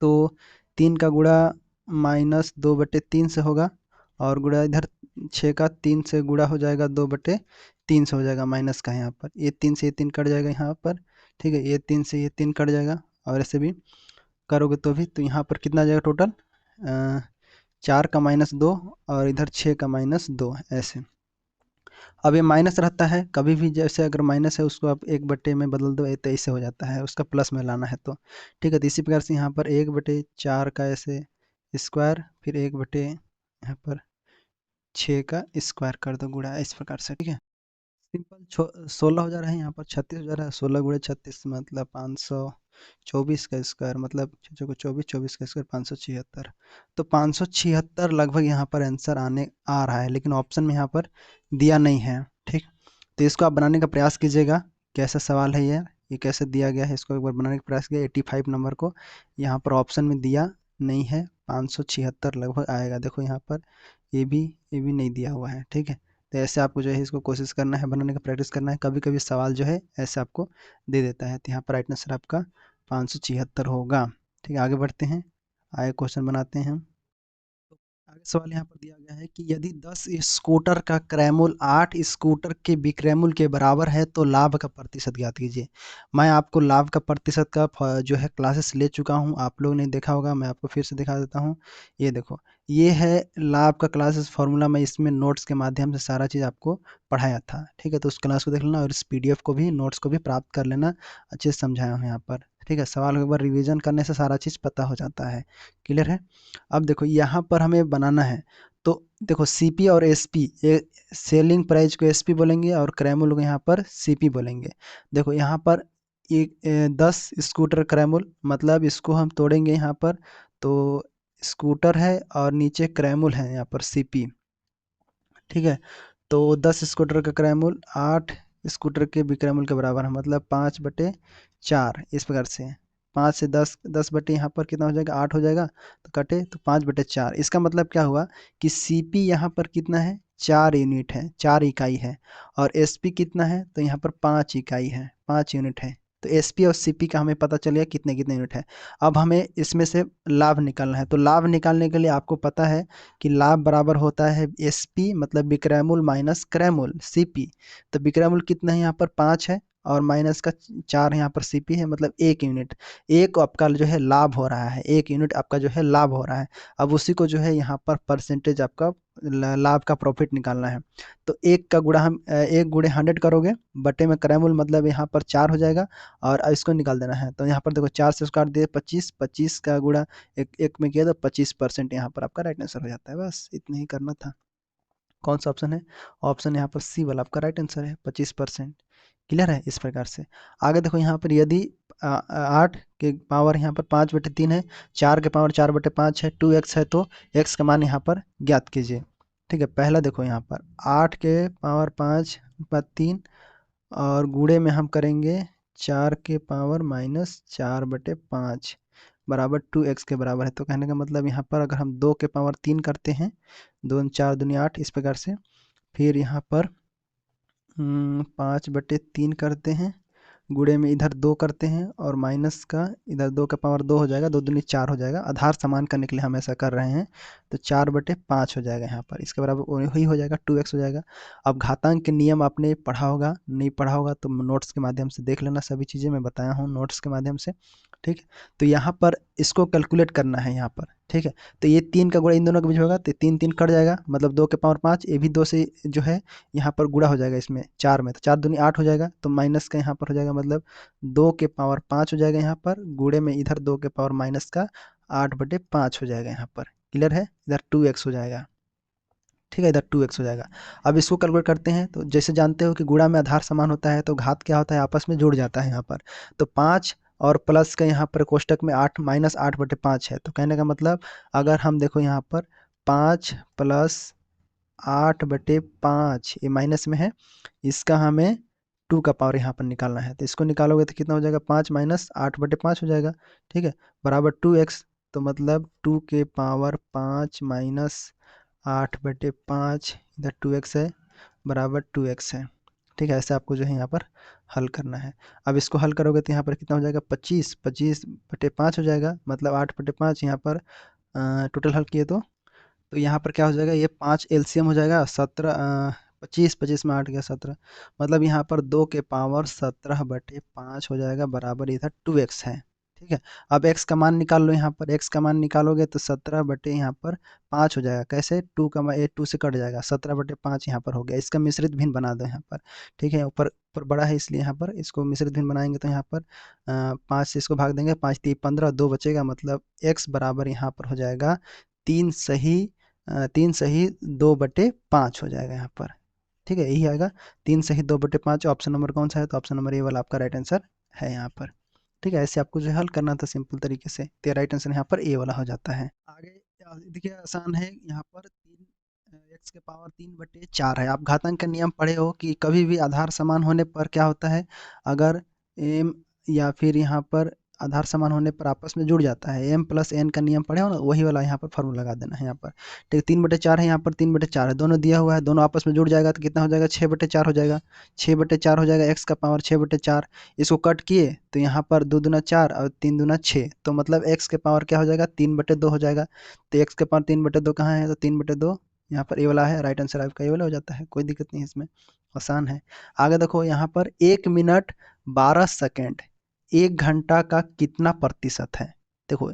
तो 3 का गुणा -2/3 से होगा, और गुणा इधर 6 का 3 से गुणा हो जाएगा, 2/3 से हो जाएगा माइनस का, यहाँ पर ये 3 से ये 3 कट जाएगा यहाँ पर, ठीक है, ये 3 से ये 3 कट जाएगा, और ऐसे भी करोगे तो भी, तो यहाँ पर कितना आ जाएगा टोटल, 4 का -2 और इधर 6 का -2 ऐसे। अब ये माइनस रहता है कभी भी, जैसे अगर माइनस है उसको आप 1/, में बदल दो, तो ऐसे हो जाता है, उसका प्लस में लाना है तो, ठीक है। तो इसी प्रकार से यहाँ पर 1/4 का ऐसे स्क्वायर, फिर 1/, यहाँ पर 6 का स्क्वायर कर दो गुणा, इस प्रकार से, ठीक है। सिंपल 16 हो जा रहा है, यहाँ पर 36 हो जा रहा है, 16 गुणे 36 मतलब 524 का स्क्वायर, मतलब 6 को 24, 24 का स्क्वायर 576। तो 576 लगभग यहाँ पर आंसर आने आ रहा है, लेकिन ऑप्शन में यहाँ पर दिया नहीं है, ठीक। तो इसको आप बनाने का प्रयास कीजिएगा, कैसा सवाल है ये कैसे दिया गया है, इसको एक बार बनाने का प्रयास किया। 85 नंबर को यहाँ पर ऑप्शन में दिया नहीं है, 576 लगभग आएगा। देखो यहाँ पर ये भी नहीं दिया हुआ है, ठीक है। तो ऐसे आपको जो है इसको कोशिश करना है, बनाने का प्रैक्टिस करना है, कभी कभी सवाल जो है ऐसे आपको दे देता है। तो यहाँ पर राइट आंसर आपका 576 होगा, ठीक है। आगे बढ़ते हैं, आगे क्वेश्चन बनाते हैं। तो आगे सवाल यहाँ पर दिया गया है कि यदि 10 स्कूटर का क्रयमूल्य 8 स्कूटर के विक्रयमूल्य के बराबर है तो लाभ का प्रतिशत ज्ञात कीजिए। मैं आपको लाभ का प्रतिशत का जो है क्लासेस ले चुका हूँ, आप लोगों ने देखा होगा, मैं आपको फिर से दिखा देता हूँ। ये देखो, ये है लाभ का क्लासेस फॉर्मूला, मैं इसमें नोट्स के माध्यम से सारा चीज़ आपको पढ़ाया था, ठीक है। तो उस क्लास को देख लेना, और इस पीडीएफ को भी, नोट्स को भी प्राप्त कर लेना, अच्छे से समझाया हूँ यहाँ पर, ठीक है। सवाल को एक बार रिविजन करने से सारा चीज़ पता हो जाता है, क्लियर है। अब देखो यहाँ पर हमें बनाना है, तो देखो सीपी और एसपी, ये सेलिंग प्राइस को एसपी बोलेंगे और क्रयमूल्य को यहाँ पर सीपी बोलेंगे। देखो यहाँ पर एक 10 स्कूटर क्रयमूल्य, मतलब इसको हम तोड़ेंगे यहाँ पर, तो स्कूटर है और नीचे क्रयमूल्य है यहाँ पर सीपी, ठीक है। तो 10 स्कूटर का क्रयमूल्य 8 स्कूटर के विक्रयमूल्य के बराबर है, मतलब 5/4 इस प्रकार से। 5 से 10, 10/, यहाँ पर कितना हो जाएगा, 8 हो जाएगा, तो कटे तो 5/4। इसका मतलब क्या हुआ कि सीपी यहाँ पर कितना है, 4 यूनिट है, 4 इकाई है, और एसपी कितना है, तो यहाँ पर 5 इकाई है, 5 यूनिट है। तो एसपी और सीपी का हमें पता चल गया कितने कितने यूनिट है। अब हमें इसमें से लाभ निकालना है, तो लाभ निकालने के लिए आपको पता है कि लाभ बराबर होता है एसपी, मतलब विक्रयमूल्य माइनस क्रयमूल्य सीपी। तो विक्रयमूल्य कितना है यहाँ पर 5 है, और माइनस का 4 यहाँ पर सीपी है, मतलब 1 यूनिट, एक आपका जो है लाभ हो रहा है, 1 यूनिट आपका जो है लाभ हो रहा है। अब उसी को जो है यहाँ पर परसेंटेज आपका लाभ का प्रॉफिट निकालना है। तो एक का गुणा हम 1 × 100 करोगे, बटे में क्रयमूल्य मतलब यहाँ पर 4 हो जाएगा, और इसको निकाल देना है। तो यहाँ पर देखो 4 से उसको काट दिए 25, 25 का गुणा एक में किया तो 25% यहाँ पर आपका राइट आंसर हो जाता है। बस इतना ही करना था। कौन सा ऑप्शन है, ऑप्शन यहाँ पर सी वाला आपका राइट आंसर है, 25%, क्लियर है। इस प्रकार से आगे देखो, यहाँ पर यदि 8 के पावर यहाँ पर 5/3 है, 4 के पावर 4/5 है, 2x है, तो x का मान यहाँ पर ज्ञात कीजिए, ठीक है। पहला देखो यहाँ पर 8 के पावर 5/3, और गुणे में हम करेंगे 4 के पावर -4/5 बराबर 2x के बराबर है। तो कहने का मतलब यहाँ पर अगर हम 2 के पावर 3 करते हैं, 2 4 दूनी 8 इस प्रकार से, फिर यहाँ पर 5/3 करते हैं, गुणे में इधर 2 करते हैं, और माइनस का इधर 2 का पावर 2 हो जाएगा, 2 दूनी 4 हो जाएगा, आधार समान करने के लिए हम ऐसा कर रहे हैं। तो 4/5 हो जाएगा यहाँ पर, इसके बराबर वही हो जाएगा, 2x हो जाएगा। अब घातांक के नियम आपने पढ़ा होगा, नहीं पढ़ा होगा तो नोट्स के माध्यम से देख लेना, सभी चीज़ें मैं बताया हूँ नोट्स के माध्यम से, ठीक है। तो यहाँ पर इसको कैलकुलेट करना है, यहाँ पर ठीक है। तो ये 3 का गुणा इन दोनों के बीच होगा तो 3 3 कट जाएगा, मतलब 2 के पावर 5, ये भी 2 से जो है यहाँ पर गुणा हो जाएगा इसमें 4 में, तो 4 दूनी 8 हो जाएगा, तो माइनस का यहाँ पर हो जाएगा, मतलब 2 के पावर 5 हो जाएगा यहाँ पर, गुणे में इधर 2 के पावर माइनस का 8/5 हो जाएगा यहाँ पर। क्लियर है? इधर 2x हो जाएगा। ठीक है, इधर 2x हो जाएगा। अब इसको कैलकुलेट करते हैं, तो जैसे जानते हो कि गुणा में आधार समान होता है तो घात क्या होता है, आपस में जुड़ जाता है यहाँ पर। तो 5 और प्लस का यहाँ पर कोष्टक में 8 माइनस 8/5 है, तो कहने का मतलब अगर हम देखो यहाँ पर 5 प्लस 8/5 ये माइनस में है, इसका हमें 2 का पावर यहाँ पर निकालना है, तो इसको निकालोगे तो कितना हो जाएगा, 5 माइनस 8/5 हो जाएगा। ठीक है, बराबर 2x, तो मतलब 2 के पावर 5 माइनस 8/5, इधर 2x है, बराबर 2x है। ठीक है, ऐसे आपको जो है यहाँ पर हल करना है। अब इसको हल करोगे तो यहाँ पर कितना हो जाएगा, 25 25/5 हो जाएगा, मतलब 8/5 यहाँ पर टोटल हल किए तो यहाँ पर क्या हो जाएगा, ये 5 एलसीएम हो जाएगा, 17 25 25 में 8 गया 17, मतलब यहाँ पर 2 के पावर 17/5 हो जाएगा, बराबर इधर 2x है। ठीक है, अब x का मान निकाल लो, यहाँ पर x का मान निकालोगे तो 17 यहाँ पर 5 हो जाएगा, कैसे, 2 का मान 2 से कट जाएगा, 17/5 यहाँ पर हो गया। इसका मिश्रित भिन्न बना दो यहाँ पर। ठीक है, ऊपर ऊपर बड़ा है इसलिए यहाँ पर इसको मिश्रित भिन्न बनाएंगे, तो यहाँ पर 5 से इसको भाग देंगे, 5 3 15, 2 बचेगा, मतलब x बराबर यहाँ पर हो जाएगा 3 सही 2/5 हो जाएगा यहाँ पर। ठीक है, यही आएगा 3 सही 2/5। ऑप्शन नंबर कौन सा है, तो ऑप्शन नंबर ए वाला आपका राइट आंसर है यहाँ पर। ठीक है, ऐसे आपको जो है हल करना था सिंपल तरीके से, तो राइट आंसर यहाँ पर ए वाला हो जाता है। आगे देखिए आसान है, यहाँ पर 3 x के पावर 3/4 है। आप घातांक का नियम पढ़े हो कि कभी भी आधार समान होने पर क्या होता है, अगर एम या फिर यहाँ पर आधार समान होने पर आपस में जुड़ जाता है, m प्लस n का नियम पढ़े हो ना, वही वाला यहाँ पर फॉर्मूला लगा देना है यहाँ पर। ठीक, 3/4 है, यहाँ पर 3/4 है, दोनों दिया हुआ है, दोनों आपस में जुड़ जाएगा तो कितना हो जाएगा, 6/4 हो जाएगा। 6/4 हो जाएगा, x का पावर 6/4, इसको कट किए तो यहाँ पर 2 दूना 4 और 3 दूना 6, तो मतलब x के पावर क्या हो जाएगा, 3/2 हो जाएगा। तो x के पावर 3/2 कहाँ है, तो 3/2 यहाँ पर ए वाला है, राइट आंसर आपका ए वाला हो जाता है, कोई दिक्कत नहीं है इसमें, आसान है। आगे देखो, यहाँ पर 1 मिनट 12 सेकेंड 1 घंटा का कितना प्रतिशत है। देखो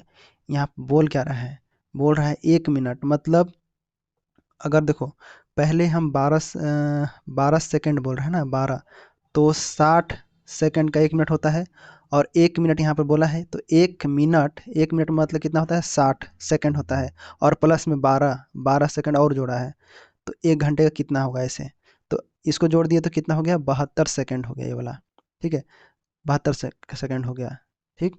यहाँ बोल क्या रहा है, बोल रहा है 1 मिनट, मतलब अगर देखो पहले हम 12 सेकेंड बोल रहे हैं ना, 12, तो 60 सेकेंड का 1 मिनट होता है, और 1 मिनट यहाँ पर बोला है, तो 1 मिनट मतलब कितना होता है, 60 सेकेंड होता है, और प्लस में 12 12 सेकेंड और जोड़ा है, तो 1 घंटे का कितना होगा ऐसे, तो इसको जोड़ दिए तो कितना हो गया, 72 सेकेंड हो गया ये वाला। ठीक है, 72 सेकेंड हो गया। ठीक,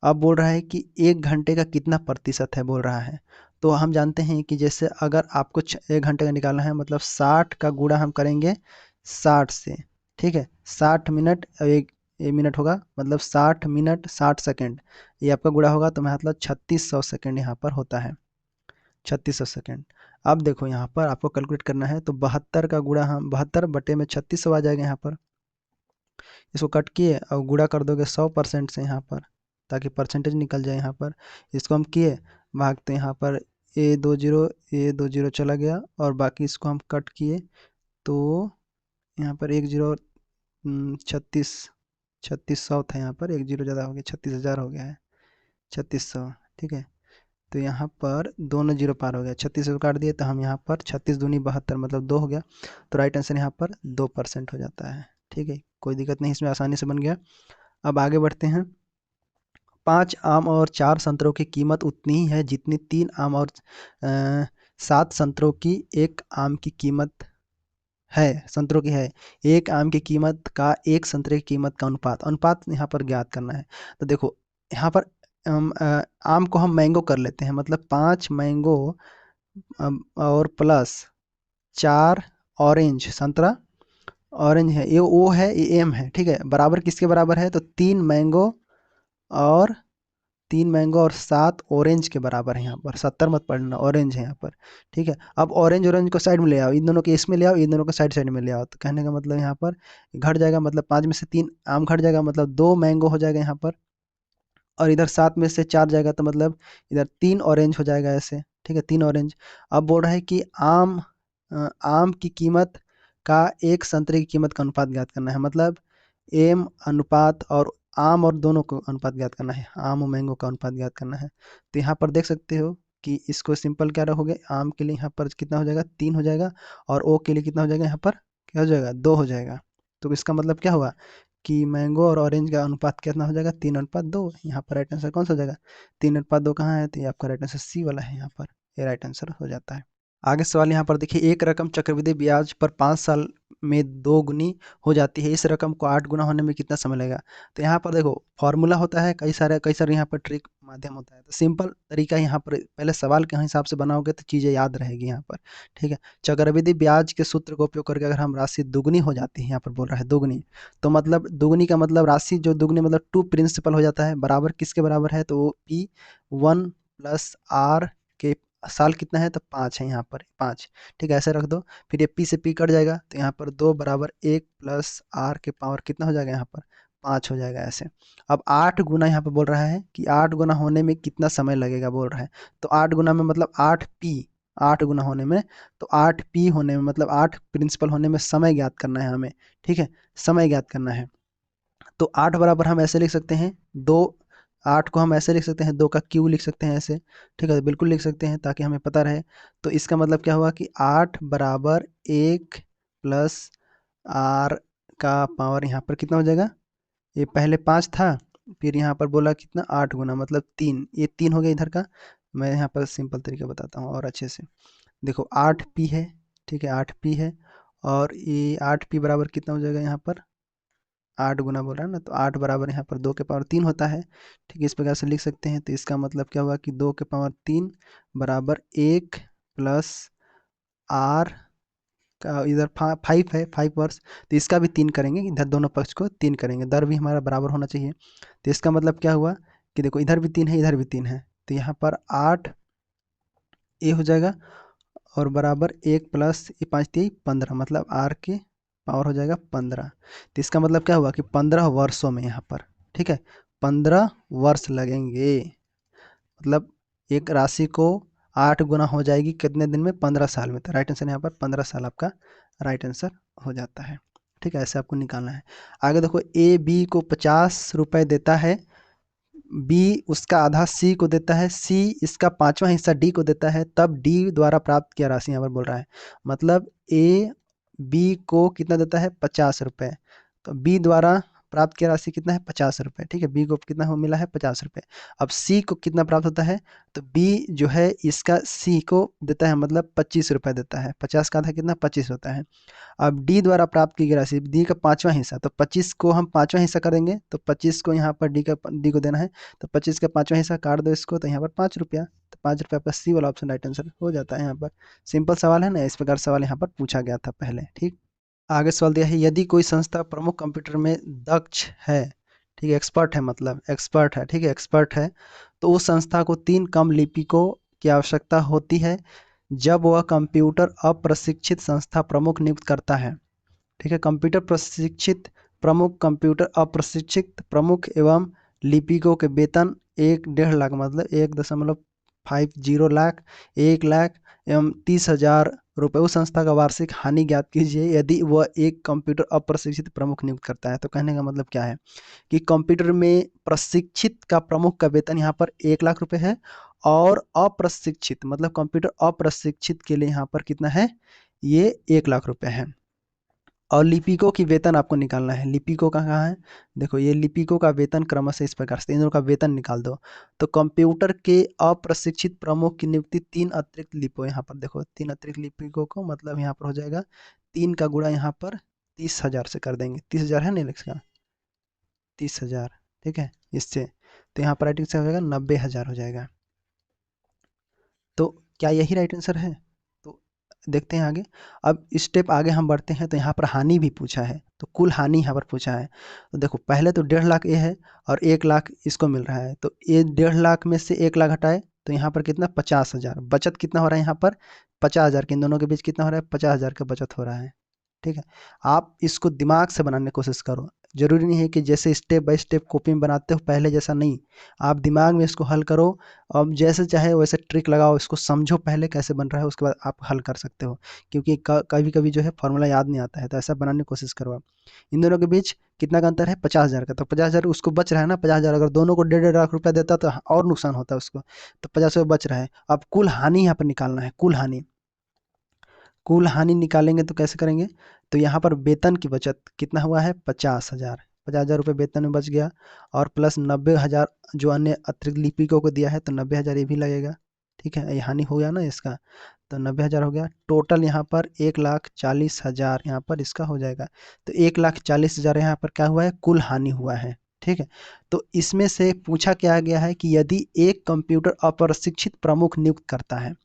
अब बोल रहा है कि 1 घंटे का कितना प्रतिशत है बोल रहा है, तो हम जानते हैं कि जैसे अगर आपको 1 घंटे का निकालना है, मतलब 60 का गुणा हम करेंगे 60 से। ठीक है, 60 मिनट एक मिनट होगा, मतलब 60 मिनट 60 सेकेंड, ये आपका गुणा होगा, तो मतलब 3600 सेकेंड यहाँ पर होता है, 3600 सेकेंड। अब देखो यहाँ पर आपको कैलकुलेट करना है, तो 72 का गुणा हम 72/में 3600 आ जाएगा यहाँ पर, इसको कट किए और गुणा कर दोगे 100% से यहाँ पर, ताकि परसेंटेज निकल जाए यहाँ पर। इसको हम किए भागते यहाँ पर, ए 2 जीरो चला गया, और बाकी इसको हम कट किए तो यहाँ पर 1 जीरो 36 3600 था, यहाँ पर 1 जीरो ज़्यादा हो गया, 36,000 हो गया है, 3600। ठीक है, तो यहाँ पर दोनों जीरो पार हो गया, 36 को काट दिए तो हम यहाँ पर 36 दूनी 72, मतलब 2 हो गया, तो राइट आंसर यहाँ पर 2% हो जाता है। ठीक है, कोई दिक्कत नहीं, इसमें आसानी से बन गया। अब आगे बढ़ते हैं। 5 आम और 4 संतरों की कीमत उतनी ही है जितनी 3 आम और 7 संतरों की, एक आम की कीमत है, संतरों की है, एक आम की कीमत का एक संतरे की कीमत का अनुपात, अनुपात यहाँ पर ज्ञात करना है। तो देखो यहाँ पर आम को हम मैंगो कर लेते हैं, मतलब 5 मैंगो और प्लस 4 ऑरेंज संतरा, ऑरेंज है ये, ओ है ये, एम है। ठीक है, बराबर किसके बराबर है, तो 3 मैंगो और 7 ऑरेंज के बराबर है, यहाँ पर 70 मत पढ़ना, ऑरेंज है यहाँ पर। ठीक है, अब ऑरेंज ऑरेंज को साइड में ले आओ, इन दोनों के इसमें ले आओ, इन दोनों को साइड साइड में ले आओ, तो कहने का मतलब यहाँ पर घट जाएगा, मतलब 5 में से 3 आम घट जाएगा, मतलब 2 मैंगो हो जाएगा यहाँ पर, और इधर 7 में से 4 जाएगा, तो मतलब इधर 3 ऑरेंज हो जाएगा ऐसे। ठीक है, 3 ऑरेंज। अब बोल रहा है कि आम की कीमत का एक संतरे की कीमत का अनुपात ज्ञात करना है, मतलब एम अनुपात और आम और दोनों को अनुपात ज्ञात करना है, आम और मैंगो का अनुपात ज्ञात करना है। तो यहाँ पर देख सकते हो कि इसको सिंपल क्या रखोगे, आम के लिए यहाँ पर कितना हो जाएगा 3 हो जाएगा, और ओ के लिए कितना हो जाएगा यहाँ पर, क्या हो जाएगा 2 हो जाएगा। तो इसका मतलब क्या हुआ कि मैंगो और ऑरेंज का अनुपात कितना हो जाएगा 3:2। यहाँ पर राइट आंसर कौन सा हो जाएगा, 3:2 कहाँ है, तो ये आपका राइट आंसर सी वाला है, यहाँ पर ये राइट आंसर हो जाता है। आगे सवाल यहाँ पर देखिए, एक रकम चक्रवृद्धि ब्याज पर 5 साल में 2 गुनी हो जाती है, इस रकम को 8 गुना होने में कितना समय लगेगा। तो यहाँ पर देखो फॉर्मूला होता है, कई सारे यहाँ पर ट्रिक माध्यम होता है। तो सिंपल तरीका यहाँ पर पहले सवाल के हिसाब से बनाओगे तो चीज़ें याद रहेगी यहाँ पर, ठीक है। चक्रवृद्धि ब्याज के सूत्र का उपयोग करके अगर हम राशि दुगनी हो जाती है, यहाँ पर बोल रहा है दुगनी, तो मतलब दुगनी का मतलब राशि जो दुगनी मतलब 2 प्रिंसिपल हो जाता है, बराबर किसके बराबर है, तो वो P1 प्लस आर के साल कितना है, तो 5 है, यहाँ पर 5, ठीक है, ऐसे रख दो। फिर ये पी से पी कट जाएगा, तो यहाँ पर 2 बराबर 1 प्लस आर के पावर कितना हो जाएगा, यहाँ पर 5 हो जाएगा ऐसे। अब 8 गुना यहाँ पर बोल रहा है कि 8 गुना होने में कितना समय लगेगा बोल रहा है। तो 8 गुना में मतलब 8p, 8 गुना होने में, तो 8p होने में मतलब 8 प्रिंसिपल होने में समय ज्ञात करना है हमें, ठीक है, समय ज्ञात करना है। तो 8 बराबर हम ऐसे लिख सकते हैं 2, 8 को हम ऐसे लिख सकते हैं 2 का क्यू लिख सकते हैं ऐसे, ठीक है, बिल्कुल लिख सकते हैं ताकि हमें पता रहे। तो इसका मतलब क्या हुआ कि 8 बराबर 1 प्लस आर का पावर यहाँ पर कितना हो जाएगा, ये पहले 5 था, फिर यहाँ पर बोला कितना 8 गुना मतलब 3, ये 3 हो गया इधर का। मैं यहाँ पर सिंपल तरीके बताता हूँ और अच्छे से देखो 8p है, ठीक है 8p है, और ये 8p बराबर कितना हो जाएगा यहाँ पर 8 गुना बोल रहा है ना, तो 8 बराबर यहाँ पर 2 के पावर 3 होता है, ठीक है, इस प्रकार से लिख सकते हैं। तो इसका मतलब क्या हुआ कि 2 के पावर 3 बराबर 1 प्लस आर का इधर 5 है 5 वर्ष, तो इसका भी 3 करेंगे, इधर दोनों पक्ष को 3 करेंगे, दर भी हमारा बराबर होना चाहिए। तो इसका मतलब क्या हुआ कि देखो इधर भी 3 है इधर भी 3 है, तो यहाँ पर 8 ए हो जाएगा, और बराबर 1 प्लस ये 5 3 15, मतलब आर के पावर हो जाएगा 15। तो इसका मतलब क्या हुआ कि 15 वर्षों में यहाँ पर, ठीक है, 15 वर्ष लगेंगे, मतलब एक राशि को 8 गुना हो जाएगी कितने दिन में, 15 साल में। तो राइट आंसर यहाँ पर 15 साल आपका राइट आंसर हो जाता है, ठीक है, ऐसे आपको निकालना है। आगे देखो ए बी को 50 रुपये देता है, बी उसका आधा सी को देता है, सी इसका 5वां हिस्सा डी को देता है, तब डी द्वारा प्राप्त किया राशि यहाँ पर बोल रहा है। मतलब ए बी को कितना देता है 50 रुपये, तो बी द्वारा प्राप्त किया राशि कितना है 50 रुपये, ठीक है, बी को कितना हो मिला है 50 रुपये। अब सी को कितना प्राप्त होता है, तो बी जो है इसका सी को देता है मतलब 25 रुपये देता है, 50 का आधा कितना 25 होता है। अब डी द्वारा प्राप्त की गई राशि डी का 5वां हिस्सा, तो 25 को हम 5वां हिस्सा करेंगे, तो 25 को यहाँ पर डी को देना है, तो 25 का 5वां हिस्सा काट दो इसको, तो यहाँ पर 5 रुपया, तो 5 रुपया आपका सी वाला ऑप्शन राइट आंसर हो जाता है यहाँ पर। सिंपल सवाल है ना, इस प्रकार सवाल यहाँ पर पूछा गया था पहले, ठीक। आगे सवाल दिया है, यदि कोई संस्था प्रमुख कंप्यूटर में दक्ष है, ठीक है, एक्सपर्ट है, मतलब एक्सपर्ट है, ठीक है, एक्सपर्ट है, तो उस संस्था को 3 कम लिपिकों की आवश्यकता होती है जब वह कंप्यूटर अप्रशिक्षित संस्था प्रमुख नियुक्त करता है, ठीक है, कंप्यूटर प्रशिक्षित प्रमुख, कंप्यूटर अप्रशिक्षित प्रमुख एवं लिपिकों के वेतन 1.5 लाख मतलब 1.50 लाख, 1 लाख एवं 30,000 रुपये। उस संस्था का वार्षिक हानि ज्ञात कीजिए यदि वह एक कंप्यूटर अप्रशिक्षित प्रमुख नियुक्त करता है। तो कहने का मतलब क्या है कि कंप्यूटर में प्रशिक्षित का प्रमुख का वेतन यहाँ पर 1 लाख रुपए है, और अप्रशिक्षित मतलब कंप्यूटर अप्रशिक्षित के लिए यहाँ पर कितना है, ये 1 लाख रुपए है। और लिपिकों की वेतन आपको निकालना है, लिपिकों का कहाँ है, देखो ये लिपिकों का वेतन क्रमशः इस प्रकार से, इन दोनों का वेतन निकाल दो। तो कंप्यूटर के अप्रशिक्षित प्रमुख की नियुक्ति 3 अतिरिक्त लिपो, यहाँ पर देखो 3 अतिरिक्त लिपिकों को मतलब यहाँ पर हो जाएगा 3 का गुणा यहाँ पर 30,000 से कर देंगे, 30,000 है नहीं लिखा, 30,000, ठीक है, इससे तो यहाँ पर राइट आंसर हो जाएगा 90,000 हो जाएगा। तो क्या यही राइट आंसर है, तो देखते हैं आगे। अब स्टेप आगे हम बढ़ते हैं, तो यहाँ पर हानि भी पूछा है, तो कुल हानि यहाँ पर पूछा है। तो देखो पहले तो 1.5 लाख ये है और 1 लाख इसको मिल रहा है, तो ये 1.5 लाख में से 1 लाख हटाए तो यहाँ पर कितना 50,000, बचत कितना हो रहा है यहाँ पर 50,000 के, इन दोनों के बीच कितना हो रहा है 50,000 का बचत हो रहा है, ठीक है। आप इसको दिमाग से बनाने की कोशिश करो, जरूरी नहीं है कि जैसे स्टेप बाय स्टेप कॉपी में बनाते हो पहले जैसा नहीं, आप दिमाग में इसको हल करो। अब जैसे चाहे वैसे ट्रिक लगाओ, इसको समझो पहले कैसे बन रहा है, उसके बाद आप हल कर सकते हो। क्योंकि कभी कभी जो है फॉर्मूला याद नहीं आता है, तो ऐसा बनाने की कोशिश करो आप। इन दोनों के बीच कितना का अंतर है? 50,000 का। तो 50,000 उसको बच रहा है ना, 50,000 अगर दोनों को 1.5 लाख रुपया देता तो और नुकसान होता है उसको। तो 50 बच रहा है। अब कुल हानि यहाँ पर निकालना है, कुल हानि। कुल हानि निकालेंगे तो कैसे करेंगे? तो यहाँ पर वेतन की बचत कितना हुआ है? 50,000। 50,000 रुपये वेतन में बच गया, और प्लस 90,000 जो अन्य अतिरिक्त लिपिकों को दिया है, तो 90,000 ये भी लगेगा। ठीक है, ये हानि हो गया ना इसका, तो 90,000 हो गया। टोटल यहाँ पर 1,40,000 यहाँ पर इसका हो जाएगा। तो 1,40,000 यहाँ पर क्या हुआ है? कुल हानि हुआ है। ठीक है। तो इसमें से पूछा क्या गया है कि यदि एक कंप्यूटर अप्रशिक्षित प्रमुख नियुक्त करता है,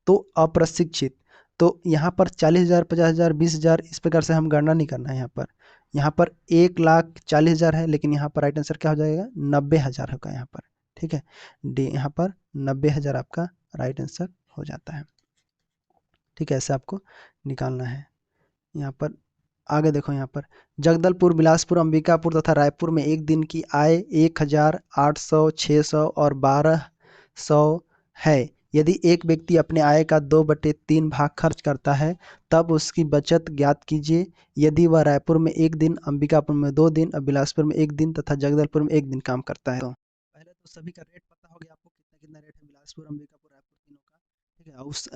तो अप्रशिक्षित, तो यहाँ पर 40,000, 50,000, 20,000 इस प्रकार से हम गणना नहीं करना है। यहाँ पर 1,40,000 है, लेकिन यहाँ पर राइट आंसर क्या हो जाएगा? 90,000 होगा यहाँ पर। ठीक है, डी यहाँ पर 90,000 आपका राइट आंसर हो जाता है। ठीक है, ऐसे आपको निकालना है। यहाँ पर आगे देखो, यहाँ पर जगदलपुर, बिलासपुर, अंबिकापुर तथा रायपुर में एक दिन की आय 1,800, 600 और 1,200 है। यदि एक व्यक्ति अपने आय का 2/3 भाग खर्च करता है, तब उसकी बचत ज्ञात कीजिए। यदि वह रायपुर में 1 दिन, अंबिकापुर में 2 दिन और बिलासपुर में 1 दिन तथा जगदलपुर में 1 दिन काम करता है। तो पहले तो सभी का रेट पता हो गया आपको, कितना कितना रेट है बिलासपुर, अंबिकापुर, रायपुर तीनों का। ठीक है, उस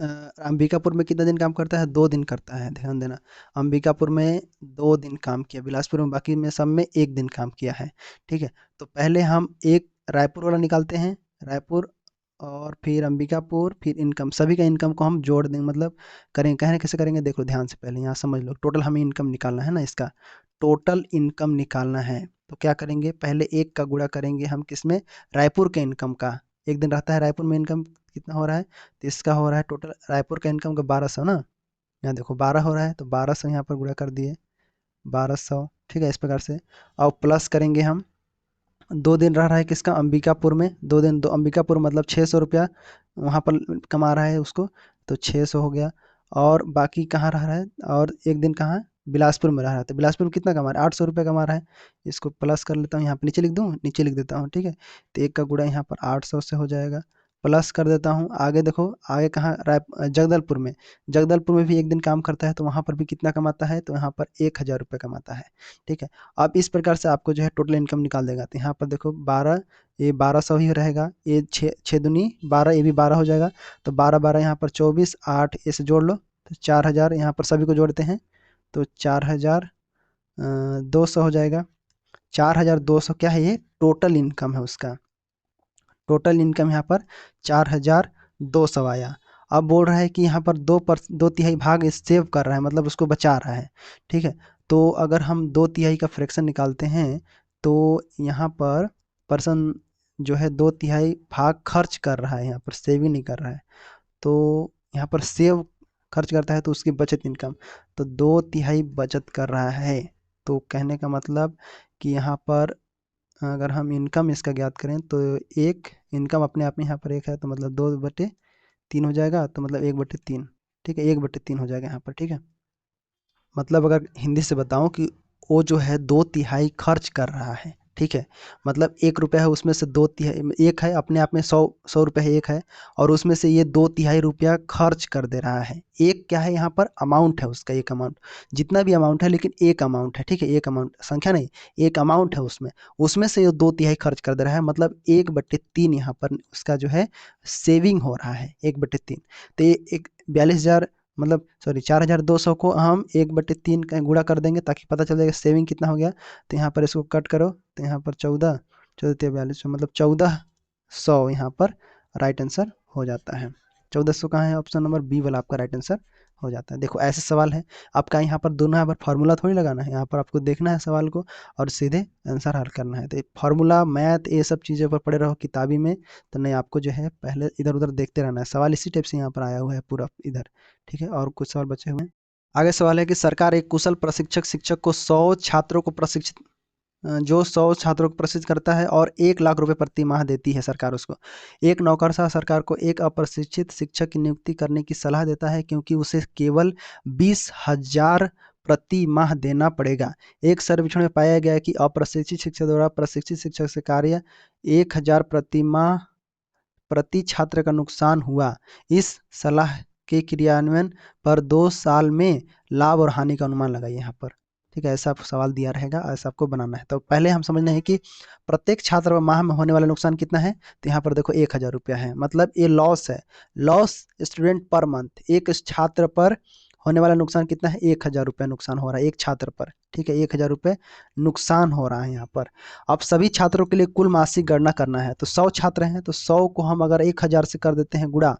अंबिकापुर में कितना दिन काम करता है? 2 दिन करता है, ध्यान देना। अंबिकापुर में 2 दिन काम किया, बिलासपुर में बाकी में सब में 1 दिन काम किया है। ठीक है, तो पहले हम एक रायपुर वाला निकालते हैं, रायपुर, और फिर अंबिकापुर, फिर इनकम, सभी का इनकम को हम जोड़ देंगे, मतलब करेंगे। कहने कैसे करेंगे, देखो ध्यान से, पहले यहाँ समझ लो। टोटल हमें इनकम निकालना है ना, इसका टोटल इनकम निकालना है। तो क्या करेंगे, पहले एक का गुणा करेंगे हम किसमें? रायपुर के इनकम का। एक दिन रहता है रायपुर में इनकम कितना हो रहा है, तो इसका हो रहा है टोटल रायपुर का इनकम का 1,200 ना। यहाँ देखो 12 हो रहा है, तो 1,200 यहाँ पर गुणा कर दिए, 1,200। ठीक है, इस प्रकार से। और प्लस करेंगे हम, 2 दिन रह रहा है किसका? अंबिकापुर में 2 दिन, दो अंबिकापुर मतलब 600 रुपया वहाँ पर कमा रहा है उसको, तो 600 हो गया। और बाकी कहाँ रह रहा है? और 1 दिन कहाँ? बिलासपुर में रह रहा है, तो बिलासपुर में कितना कमा रहा है? 800 रुपया कमा रहा है। इसको प्लस कर लेता हूँ, यहाँ पर नीचे लिख दूँ, नीचे लिख देता हूँ। ठीक है, तो एक का गुणा यहाँ पर 800 से हो जाएगा, प्लस कर देता हूँ। आगे देखो, आगे कहाँ? जगदलपुर में, जगदलपुर में भी 1 दिन काम करता है, तो वहाँ पर भी कितना कमाता है? तो यहाँ पर 1,000 रुपये कमाता है। ठीक है, अब इस प्रकार से आपको जो है टोटल इनकम निकाल देगा। तो यहाँ पर देखो 12, ये 1,200 ही रहेगा, ये 6 दूनी 12, ये भी 12 हो जाएगा। तो 12 12 यहाँ पर 24, 8 इसे जोड़ लो, तो 4,000 यहाँ पर सभी को जोड़ते हैं, तो 4,200 हो जाएगा। 4,200 क्या है? ये टोटल इनकम है उसका। टोटल इनकम यहाँ पर 4,200 आया। अब बोल रहा है कि यहाँ पर 2/3 भाग सेव कर रहा है, मतलब उसको बचा रहा है। ठीक है, तो अगर हम 2/3 का फ्रैक्शन निकालते हैं, तो यहाँ पर पर्सन जो है 2/3 भाग खर्च कर रहा है, यहाँ पर सेविंग नहीं कर रहा है। तो यहाँ पर सेव खर्च करता है, तो उसकी बचत इनकम, तो 2/3 बचत कर रहा है। तो कहने का मतलब कि यहाँ पर अगर हम इनकम इसका ज्ञात करें, तो एक इनकम अपने आप में यहाँ पर एक है, तो मतलब 2/3 हो जाएगा, तो मतलब 1/3। ठीक है, 1/3 हो जाएगा यहाँ पर। ठीक है, मतलब अगर हिंदी से बताऊं कि वो जो है 2/3 खर्च कर रहा है। ठीक है, मतलब 1 रुपया है, उसमें से 2/3 एक है, अपने आप में 100 रुपये है, एक है, और उसमें से ये 2/3 रुपया खर्च कर दे रहा है। एक क्या है यहाँ पर? अमाउंट है उसका, एक अमाउंट, जितना भी अमाउंट है, लेकिन एक अमाउंट है। ठीक है, एक अमाउंट, संख्या नहीं, एक अमाउंट है उसमें, उसमें से ये 2/3 खर्च कर दे रहा है, मतलब 1/3 यहाँ पर उसका जो है सेविंग हो रहा है, 1/3। तो ये एक 42,000, मतलब सॉरी 4,200 को हम 1/3 का गुणा कर देंगे, ताकि पता चल जाएगा सेविंग कितना हो गया। तो यहाँ पर इसको कट करो, तो यहाँ पर 14, 14 42, मतलब 1,400 यहाँ पर राइट आंसर हो जाता है। 1,400 कहाँ है? ऑप्शन नंबर बी वाला आपका राइट आंसर हो जाता है। देखो ऐसे सवाल है आपका, यहाँ पर दोनों, यहाँ पर फार्मूला थोड़ी लगाना है, यहाँ पर आपको देखना है सवाल को और सीधे आंसर हल करना है। तो फार्मूला, मैथ, ये सब चीज़ों पर पड़े रहो किताबी में, तो नहीं, आपको जो है पहले इधर उधर देखते रहना है। सवाल इसी टाइप से यहाँ पर आया हुआ है पूरा इधर। ठीक है, और कुछ सवाल बचे हुए हैं। आगे सवाल है कि सरकार एक कुशल प्रशिक्षक शिक्षक को 100 छात्रों को प्रशिक्षित जो 100 छात्रों को प्रशिक्षित करता है और 1,00,000 रुपये प्रति माह देती है सरकार उसको। एक नौकरशाह सरकार को एक अप्रशिक्षित शिक्षक की नियुक्ति करने की सलाह देता है, क्योंकि उसे केवल 20,000 प्रति माह देना पड़ेगा। एक सर्वेक्षण में पाया गया कि अप्रशिक्षित शिक्षक द्वारा प्रशिक्षित शिक्षक से कार्य 1000 प्रति माह प्रति छात्र का नुकसान हुआ। इस सलाह के क्रियान्वयन पर 2 साल में लाभ और हानि का अनुमान लगाइए यहाँ पर। ठीक है, ऐसा आपको सवाल दिया रहेगा, ऐसा आपको बनाना है। तो पहले हम समझना है कि प्रत्येक छात्र माह में होने वाला नुकसान कितना है। तो यहाँ पर देखो 1000 रुपया है, मतलब ये लॉस है। लॉस स्टूडेंट पर मंथ, एक छात्र पर होने वाला नुकसान कितना है, 1000 रुपया नुकसान हो रहा है एक छात्र पर। ठीक है, 1000 रुपये नुकसान हो रहा है यहाँ पर। अब सभी छात्रों के लिए कुल मासिक गणना करना है। तो 100 छात्र हैं, तो 100 को हम अगर 1000 से कर देते हैं गुणा,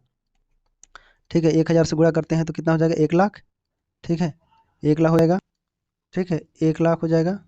ठीक है, 1000 से गुणा करते हैं तो कितना हो जाएगा, 1 लाख। ठीक है, 1 लाख हो जाएगा। ठीक है, 1 लाख हो जाएगा,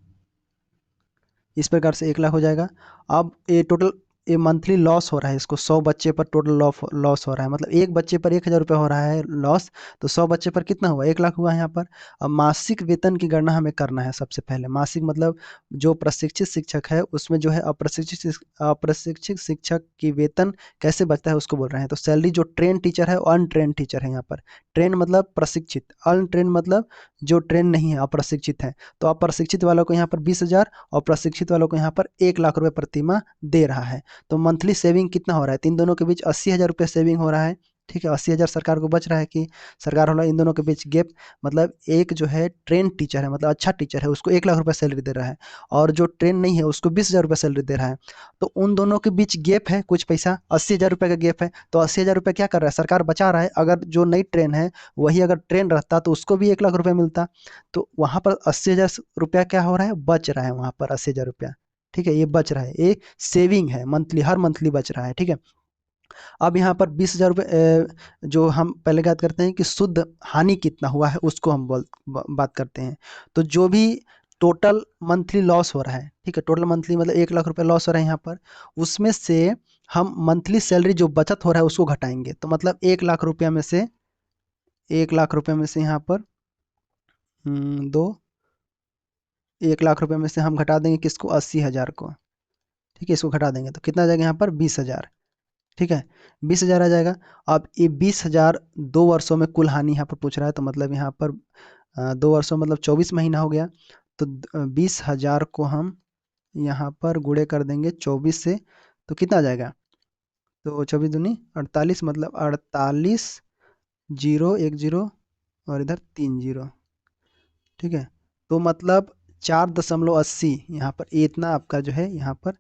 इस प्रकार से 1 लाख हो जाएगा। अब ये टोटल ये मंथली लॉस हो रहा है, इसको 100 बच्चे पर टोटल लॉस हो रहा है, मतलब एक बच्चे पर 1000 रुपये हो रहा है लॉस। तो 100 बच्चे पर कितना हुआ, 1 लाख हुआ है यहाँ पर। अब मासिक वेतन की गणना हमें करना है सबसे पहले। मासिक मतलब जो प्रशिक्षित शिक्षक है उसमें जो है अप्रशिक्षित शिक्षक की वेतन कैसे बचता है उसको बोल रहे हैं। तो सैलरी जो ट्रेन टीचर है, अनट्रेन टीचर है यहाँ पर। ट्रेन मतलब प्रशिक्षित, अनट्रेन मतलब जो ट्रेन नहीं है, अप्रशिक्षित है। तो अप्रशिक्षित वालों को यहाँ पर 20,000 और प्रशिक्षित वालों को यहाँ पर 1 लाख रुपए प्रति माह दे रहा है। तो मंथली सेविंग कितना हो रहा है, इन दोनों के बीच 80,000 रुपये सेविंग हो रहा है। ठीक है, 80,000 सरकार को बच रहा है कि सरकार वाला इन दोनों के बीच गैप, मतलब एक जो है ट्रेन टीचर है, मतलब अच्छा टीचर है, उसको 1 लाख रुपये सैलरी दे रहा है, और जो ट्रेन नहीं है उसको 20,000 रुपये सैलरी दे रहा है। तो उन दोनों के बीच गैप है कुछ पैसा, 80,000 रुपये का गैप है। तो 80,000 रुपये क्या कर रहा है, सरकार बचा रहा है। अगर जो नई ट्रेन है वही अगर ट्रेन रहता तो उसको भी 1 लाख रुपये मिलता। तो वहाँ पर 80,000 रुपया क्या हो रहा है, बच रहा है वहाँ पर 80,000 रुपया। ठीक है, ये बच रहा है, ये सेविंग है, मंथली हर मंथली बच रहा है। ठीक है, अब यहाँ पर 20,000 रुपये जो हम पहले बात करते हैं कि शुद्ध हानि कितना हुआ है उसको हम बात करते हैं। तो जो भी टोटल मंथली लॉस हो रहा है, ठीक है, टोटल मंथली मतलब 1 लाख रुपये लॉस हो रहा है यहाँ पर, उसमें से हम मंथली सैलरी जो बचत हो रहा है उसको घटाएंगे। तो मतलब 1 लाख रुपया में से, 1 लाख रुपये में से यहाँ पर दो 1 लाख रुपये में से हम घटा देंगे किसको, 80,000 को। ठीक है, इसको घटा देंगे तो कितना आ जाएगा यहाँ पर, 20,000। ठीक है, 20,000 आ जाएगा। अब ये 20,000 2 वर्षों में कुल हानि यहाँ पर पूछ रहा है, तो मतलब यहाँ पर 2 वर्षों मतलब 24 महीना हो गया। तो 20,000 को हम यहाँ पर गुणे कर देंगे 24 से, तो कितना आ जाएगा, तो 24 दूनी 48, मतलब 48 जीरो 10 और इधर 30। ठीक है, तो मतलब 4.80 यहाँ पर, ये इतना आपका जो है यहाँ पर,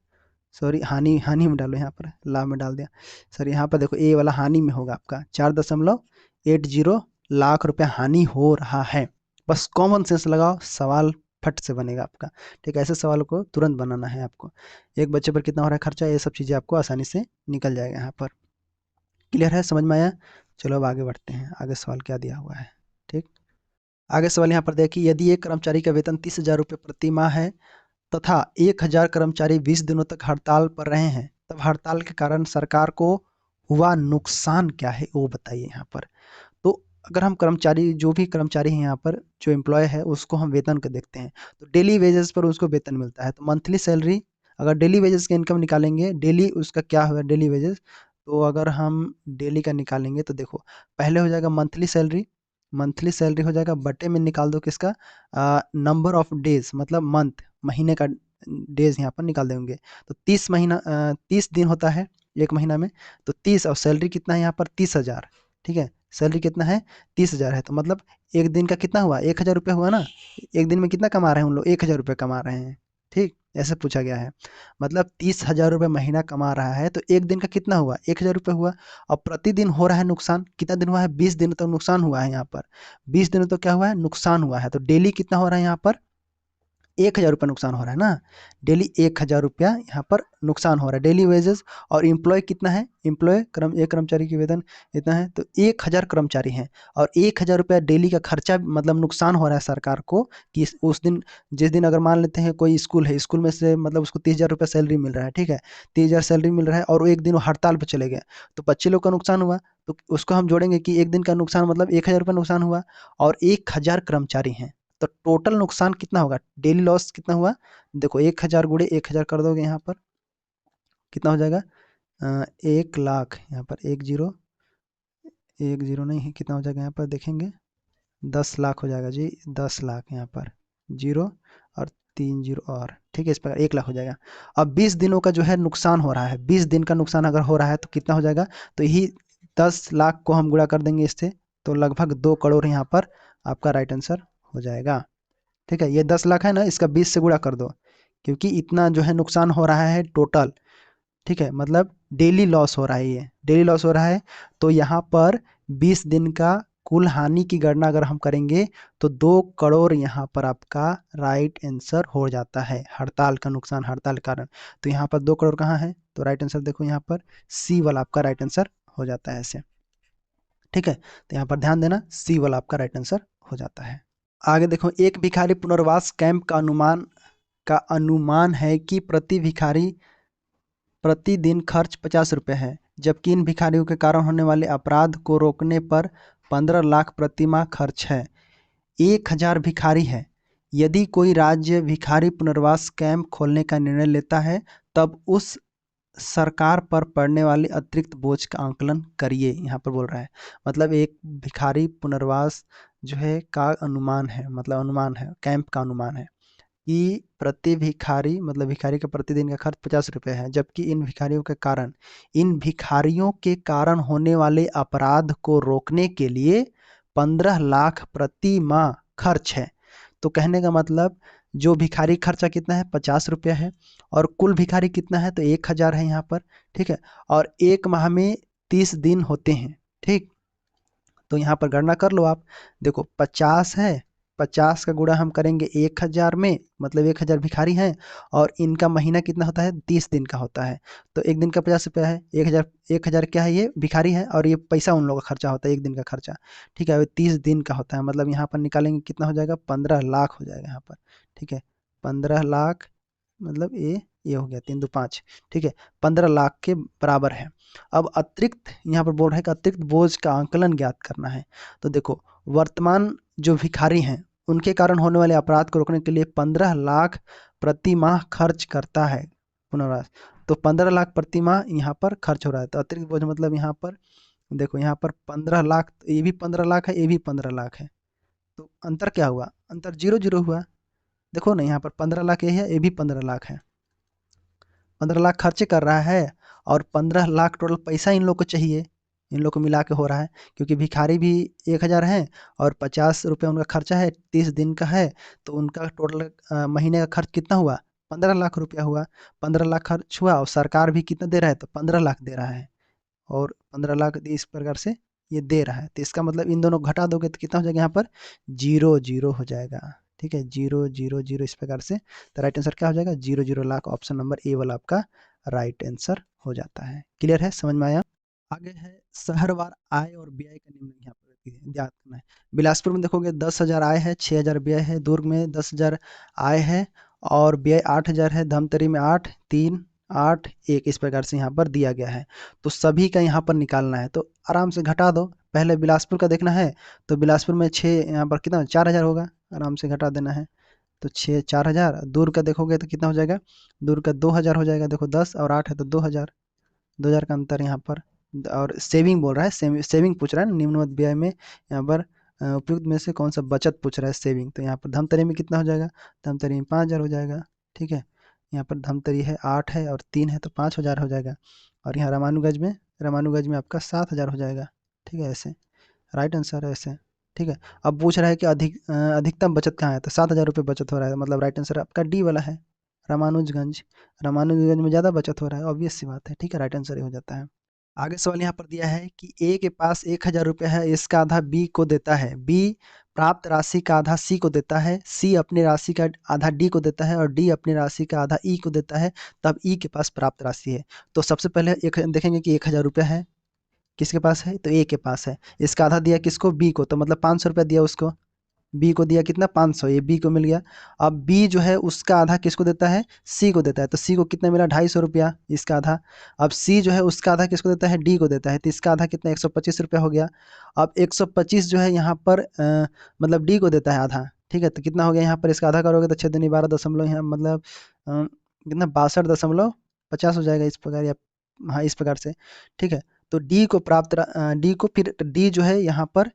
सॉरी हानि हानि में डालो, यहाँ पर लाभ में डाल दिया। सर यहाँ पर देखो ए वाला हानि में होगा आपका 4.80 लाख रुपया हानि हो रहा है। बस कॉमन सेंस लगाओ, सवाल फट से बनेगा आपका। ठीक है, ऐसे सवाल को तुरंत बनाना है आपको। एक बच्चे पर कितना हो रहा है खर्चा, ये सब चीज़ें आपको आसानी से निकल जाएगा यहाँ पर। क्लियर है, समझ में आया। चलो अब आगे बढ़ते हैं, आगे सवाल क्या दिया हुआ है। ठीक, आगे सवाल यहाँ पर देखिए, यदि एक कर्मचारी का वेतन 30,000 रुपये प्रति माह है तथा 1,000 कर्मचारी 20 दिनों तक हड़ताल पर रहे हैं, तब हड़ताल के कारण सरकार को हुआ नुकसान क्या है वो बताइए यहाँ पर। तो अगर हम कर्मचारी, जो भी कर्मचारी है यहाँ पर, जो एम्प्लॉय है उसको हम वेतन को देखते हैं, तो डेली वेजेस पर उसको वेतन मिलता है। तो मंथली सैलरी, अगर डेली वेजेस का इनकम निकालेंगे, डेली उसका क्या हुआ डेली वेजेस, तो अगर हम डेली का निकालेंगे तो देखो पहले हो जाएगा मंथली सैलरी, मंथली सैलरी हो जाएगा बटे में निकाल दो किसका, नंबर ऑफ डेज, मतलब मंथ, महीने का डेज यहाँ पर निकाल देंगे। तो 30 दिन होता है एक महीना में, तो 30 और सैलरी कितना है यहाँ पर, 30,000। ठीक है, सैलरी कितना है, 30,000 है, तो मतलब एक दिन का कितना हुआ, 1,000 रुपये हुआ ना। एक दिन में कितना कमा रहे हैं उन लोग, 1,000 रुपये कमा रहे हैं। ठीक, ऐसे पूछा गया है, मतलब 30,000 रुपये महीना कमा रहा है, तो एक दिन का कितना हुआ, 1,000 रुपये हुआ। और प्रतिदिन हो रहा है नुकसान, कितना दिन हुआ है, 20 दिन तो नुकसान हुआ है यहाँ पर, 20 दिनों तो क्या हुआ है, नुकसान हुआ है। तो डेली कितना हो रहा है यहाँ पर, 1,000 रुपये नुकसान हो रहा है ना, डेली 1,000 रुपया यहाँ पर नुकसान हो रहा है डेली वेजेस। और एम्प्लॉय कितना है, एम्प्लॉय एक कर्मचारी की वेतन इतना है, तो 1,000 कर्मचारी हैं, और 1,000 रुपया डेली का खर्चा, मतलब नुकसान हो रहा है सरकार को कि उस दिन, जिस दिन अगर मान लेते हैं कोई स्कूल है, स्कूल में से मतलब उसको 30,000 रुपया सैलरी मिल रहा है। ठीक है, 30,000 सैलरी मिल रहा है और एक दिन वो हड़ताल पर चले गए, तो बच्चे लोग का नुकसान हुआ। तो उसको हम जोड़ेंगे कि एक दिन का नुकसान मतलब 1,000 रुपया नुकसान हुआ, और 1,000 कर्मचारी हैं, तो टोटल नुकसान कितना होगा, डेली लॉस कितना हुआ। देखो 1,000 गुणे 1,000 कर दोगे यहाँ पर कितना हो जाएगा, 1 लाख, यहाँ पर 1 जीरो नहीं है, कितना हो जाएगा यहाँ पर देखेंगे, 10 लाख हो जाएगा जी, 10 लाख यहाँ पर जीरो और 3 जीरो और, ठीक है, इस प्रकार 1 लाख हो जाएगा। अब 20 दिनों का जो है नुकसान हो रहा है, 20 दिन का नुकसान अगर हो रहा है तो कितना हो जाएगा, तो यही 10 लाख को हम गुणा कर देंगे इससे, तो लगभग 2 करोड़ यहाँ पर आपका राइट आंसर हो जाएगा। ठीक है, ये 10 लाख है ना, इसका 20 से गुणा कर दो, क्योंकि इतना जो है नुकसान हो रहा है टोटल। ठीक है, मतलब डेली लॉस हो रहा है, ये डेली लॉस हो रहा है। तो यहाँ पर 20 दिन का कुल हानि की गणना अगर हम करेंगे तो 2 करोड़ यहाँ पर आपका राइट आंसर हो जाता है, हड़ताल का नुकसान, हड़ताल के कारण। तो यहाँ पर 2 करोड़ कहाँ है, तो राइट आंसर देखो यहाँ पर सी वाला आपका राइट आंसर हो जाता है ऐसे। ठीक है, तो यहाँ पर ध्यान देना, सी वाला आपका राइट आंसर हो जाता है। आगे देखो, एक भिखारी पुनर्वास कैंप का अनुमान है कि प्रति भिखारी प्रतिदिन खर्च 50 रुपये है, जबकि इन भिखारियों के कारण होने वाले अपराध को रोकने पर 15 लाख प्रतिमाह खर्च है। 1000 भिखारी है। यदि कोई राज्य भिखारी पुनर्वास कैंप खोलने का निर्णय लेता है, तब उस सरकार पर पड़ने वाले अतिरिक्त बोझ का आंकलन करिए, यहाँ पर बोल रहा है। मतलब एक भिखारी पुनर्वास जो है का अनुमान है, मतलब अनुमान है, कैंप का अनुमान है कि प्रति भिखारी, मतलब भिखारी का प्रतिदिन का खर्च 50 रुपये है, जबकि इन भिखारियों के कारण होने वाले अपराध को रोकने के लिए 15 लाख प्रति माह खर्च है। तो कहने का मतलब जो भिखारी खर्चा कितना है, 50 रुपया है, और कुल भिखारी कितना है, तो 1000 है यहाँ पर। ठीक है, और एक माह में 30 दिन होते हैं। ठीक, तो यहाँ पर गणना कर लो आप, देखो 50 है, 50 का गुणा हम करेंगे 1000 में, मतलब 1000 भिखारी हैं, और इनका महीना कितना होता है, 30 दिन का होता है। तो एक दिन का 50 रुपया है, 1000, 1000 क्या है, ये भिखारी है, और ये पैसा उन लोगों का खर्चा होता है, एक दिन का खर्चा। ठीक है, 30 दिन का होता है, मतलब यहाँ पर निकालेंगे कितना हो जाएगा, 15 लाख हो जाएगा यहाँ पर। ठीक है, 15 लाख, मतलब ये हो गया 3 2 5। ठीक है, 15 लाख के बराबर है। अब अतिरिक्त यहाँ पर बोल रहा है कि अतिरिक्त बोझ का आंकलन ज्ञात करना है। तो देखो, वर्तमान जो भिखारी हैं उनके कारण होने वाले अपराध को रोकने के लिए 15 लाख प्रति माह खर्च करता है पुनर्वास। तो 15 लाख प्रति माह यहाँ पर खर्च हो रहा है। तो अतिरिक्त बोझ मतलब यहाँ पर देखो, यहाँ पर 15 लाख, ये भी 15 लाख है, ये भी 15 लाख है, तो अंतर क्या हुआ, अंतर जीरो जीरो हुआ। देखो ना, यहाँ पर 15 लाख ये है, ये भी 15 लाख है, 15 लाख खर्चे कर रहा है, और 15 लाख टोटल पैसा इन लोग को चाहिए, इन लोग को मिला के हो रहा है, क्योंकि भिखारी भी 1000 है, और 50 रुपये उनका खर्चा है, 30 दिन का है, तो उनका टोटल महीने का खर्च कितना हुआ, 15 लाख रुपया हुआ। 15 लाख खर्च हुआ, और सरकार भी कितना दे रहा है, तो 15 लाख दे रहा है, और 15 लाख इस प्रकार से ये दे रहा है। तो इसका मतलब इन दोनों घटा दोगे तो कितना हो जाएगा, यहाँ पर जीरो जीरो हो जाएगा। ठीक है, जीरो जीरो जीरो इस प्रकार से। तो राइट आंसर क्या हो जाएगा, 0 0 लाख, ऑप्शन नंबर ए वाला आपका राइट आंसर हो जाता है। क्लियर है, समझ में आया। आगे है शहरवार आय और व्यय का निम्न यहाँ पर ज्ञात करना है। बिलासपुर में देखोगे 10,000 आय है, 6,000 व्यय है। दुर्ग में 10,000 आय है और व्यय 8,000 है। धमतरी में 8, 3, 8, 1 इस प्रकार से यहाँ पर दिया गया है। तो सभी का यहाँ पर निकालना है, तो आराम से घटा दो। पहले बिलासपुर का देखना है, तो बिलासपुर में 6, यहाँ पर कितना 4,000 होगा, आराम से घटा देना है। तो 6 4,000, दुर्ग का देखोगे तो कितना हो जाएगा, दुर्ग का 2,000 हो जाएगा। देखो 10 और 8 है तो 2,000, 2,000 का अंतर यहाँ पर। और सेविंग बोल रहा है, सेविंग पूछ रहा है ना, निम्नवत व्यय में यहाँ पर उपयुक्त में से कौन सा बचत पूछ रहा है, सेविंग। तो यहाँ पर धमतरी में कितना हो जाएगा, धमतरी में 5,000 हो जाएगा। ठीक है, यहाँ पर धमतरी है 8 है और 3 है तो 5,000 हो जाएगा। और यहाँ रामानुगंज में आपका 7,000 हो जाएगा। ठीक है, ऐसे राइट आंसर है ऐसे। ठीक है, अब पूछ रहा है कि अधिकतम बचत कहाँ है, तो 7,000 रुपये बचत हो रहा है, मतलब राइट आंसर आपका डी वाला है, रामानुजगंज। रामानुजगंज में ज़्यादा बचत हो रहा है, ऑब्वियस सी बात है। ठीक है, राइट आंसर ये हो जाता है। आगे सवाल यहाँ पर दिया है कि ए के पास 1,000 रुपये है, इसका आधा बी को देता है, बी प्राप्त राशि का आधा सी को देता है, सी अपनी राशि का आधा डी को देता है, और डी अपनी राशि का आधा ई को देता है, तब ई के पास प्राप्त राशि है। तो सबसे पहले एक देखेंगे कि 1,000 रुपये है किसके पास है, तो ए के पास है। इसका आधा दिया किसको, बी को, तो मतलब 500 रुपया दिया उसको, बी को दिया कितना 500, ये बी को मिल गया। अब बी जो है उसका आधा किसको देता है, सी को देता है, तो सी को कितना मिला 250 रुपया इसका आधा। अब सी जो है उसका आधा किसको देता है, डी को देता है, तो इसका आधा कितना 125 रुपया हो गया। अब 125 जो है यहाँ पर मतलब डी को देता है आधा। ठीक है, तो कितना हो गया यहाँ पर, इसका आधा करोगे तो 6 दूनी 12 दशमलव, यहाँ मतलब कितना 62.50 हो जाएगा इस प्रकार, या हाँ इस प्रकार से। ठीक है, तो डी को फिर डी जो है यहाँ पर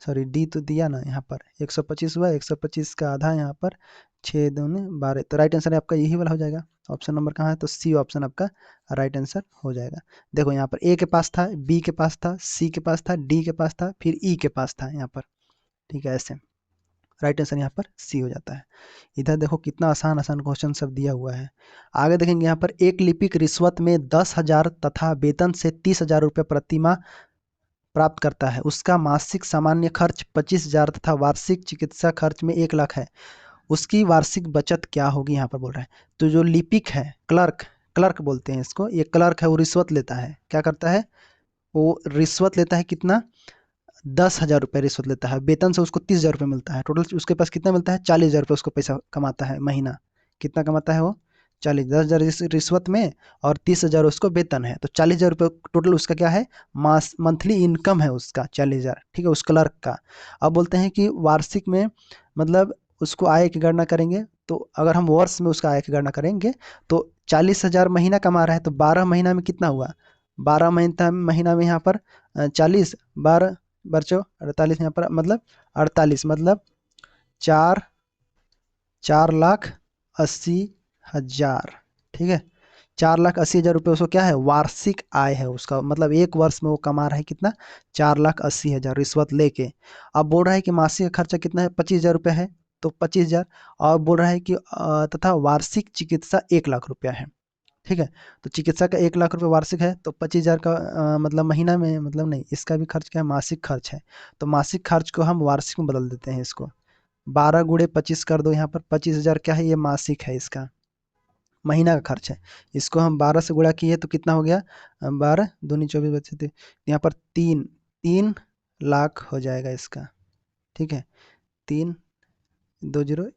सॉरी डी तो दिया ना यहाँ पर 125 हुआ, 125 का आधा यहाँ पर 6 दूनी 12, तो राइट आंसर आपका यही वाला हो जाएगा। ऑप्शन नंबर कहाँ है, तो सी ऑप्शन आपका राइट आंसर हो जाएगा। देखो यहाँ पर ए के पास था, बी के पास था, सी के पास था, डी के पास था, फिर ई के पास था यहाँ पर, ठीक है ऐसे। राइट आंसर यहाँ पर सी हो जाता है। इधर देखो कितना आसान आसान क्वेश्चन सब दिया हुआ है। आगे देखेंगे यहाँ पर, एक लिपिक रिश्वत में 10,000 तथा वेतन से 30,000 रुपये प्रति माह प्राप्त करता है। उसका मासिक सामान्य खर्च 25,000 तथा वार्षिक चिकित्सा खर्च में 1 लाख है। उसकी वार्षिक बचत क्या होगी, यहाँ पर बोल रहा है। तो जो लिपिक है, क्लर्क, क्लर्क बोलते हैं इसको, ये क्लर्क है वो रिश्वत लेता है। क्या करता है, वो रिश्वत लेता है कितना, 10,000 रुपये रिश्वत लेता है। वेतन से उसको 30,000 रुपये मिलता है। टोटल उसके पास कितना मिलता है, 40,000 रुपये उसको पैसा कमाता है महीना। कितना कमाता है वो, 40, 10,000 रिश्वत में और 30,000 उसको वेतन है, तो 40,000 रुपये टोटल उसका क्या है, मास मंथली इनकम है उसका 40,000, ठीक है, उस क्लर्क का। अब बोलते हैं कि वार्षिक में मतलब उसको आय की गणना करेंगे, तो अगर हम वर्ष में उसका आय की गणना करेंगे तो 40,000 महीना कमा रहा है, तो 12 महीना में कितना हुआ, 12 महीना में यहाँ पर 40, 12 बच्चों 48, यहाँ पर मतलब 48 मतलब 4,80,000, ठीक है। 4,80,000 रुपये उसको क्या है, वार्षिक आय है उसका, मतलब एक वर्ष में वो कमा रहा है कितना, 4,80,000 रिश्वत लेके। अब बोल रहा है कि मासिक खर्चा कितना है, 25,000 रुपये है, तो 25,000। और बोल रहा है कि तथा वार्षिक चिकित्सा 1 लाख रुपया है, ठीक है। तो चिकित्सा का 1 लाख रुपये वार्षिक है, तो 25,000 का मतलब महीना में, मतलब नहीं, इसका भी खर्च क्या है, मासिक खर्च है। तो मासिक खर्च को हम वार्षिक में बदल देते हैं इसको, 12 × 25 कर दो, यहाँ पर 25,000 क्या है, ये मासिक है, इसका महीना का खर्च है। इसको हम 12 से गुणा किए तो कितना हो गया, 12 दूनी 24 बचे थे, यहाँ पर 3 लाख हो जाएगा इसका, ठीक है। 3 20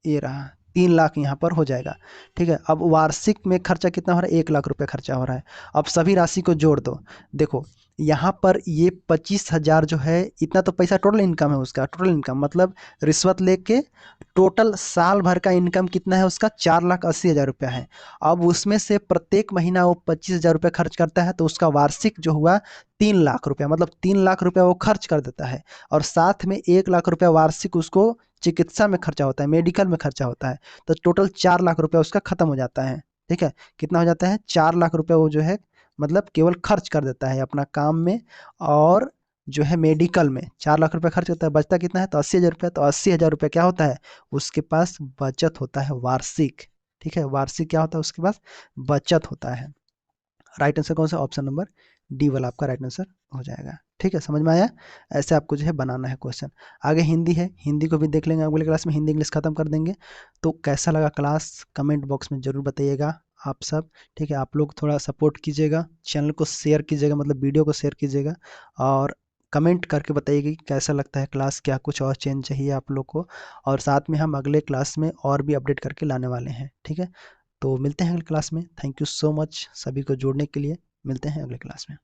ये रहा, 3 लाख यहाँ पर हो जाएगा, ठीक है। अब वार्षिक में खर्चा कितना हो रहा है, 1 लाख रुपए खर्चा हो रहा है। अब सभी राशि को जोड़ दो, देखो यहाँ पर ये 25,000 जो है, इतना तो पैसा टोटल इनकम है उसका, टोटल इनकम मतलब रिश्वत लेके टोटल साल भर का इनकम कितना है उसका, 4,80,000 रुपया है। अब उसमें से प्रत्येक महीना वो 25,000 रुपये खर्च करता है, तो उसका वार्षिक जो हुआ 3 लाख रुपया, मतलब 3 लाख रुपया वो खर्च कर देता है। और साथ में 1 लाख रुपया वार्षिक उसको चिकित्सा में खर्चा होता है, मेडिकल में खर्चा होता है, तो टोटल 4 लाख रुपया उसका खत्म हो जाता है, ठीक है। कितना हो जाता है, 4 लाख रुपया वो जो है मतलब केवल खर्च कर देता है अपना काम में, और जो है मेडिकल में 4 लाख रुपया खर्च होता है, बचता कितना है, तो 80,000 रुपया। तो 80,000 रुपया क्या होता है, उसके पास बचत होता है वार्षिक, ठीक है। वार्षिक क्या होता है उसके पास, बचत होता है। राइट आंसर कौन सा, ऑप्शन नंबर डी वाला आपका राइट आंसर हो जाएगा, ठीक है। समझ में आया, ऐसे आपको जो है बनाना है क्वेश्चन। आगे हिंदी है, हिंदी को भी देख लेंगे अगले क्लास में, हिंदी इंग्लिश खत्म कर देंगे। तो कैसा लगा क्लास, कमेंट बॉक्स में जरूर बताइएगा आप सब, ठीक है। आप लोग थोड़ा सपोर्ट कीजिएगा, चैनल को शेयर कीजिएगा, मतलब वीडियो को शेयर कीजिएगा, और कमेंट करके बताइएगा कि कैसा लगता है क्लास, क्या कुछ और चेंज चाहिए आप लोग को। और साथ में हम अगले क्लास में और भी अपडेट करके लाने वाले हैं, ठीक है। तो मिलते हैं अगले क्लास में। थैंक यू सो मच सभी को जोड़ने के लिए, मिलते हैं अगले क्लास में।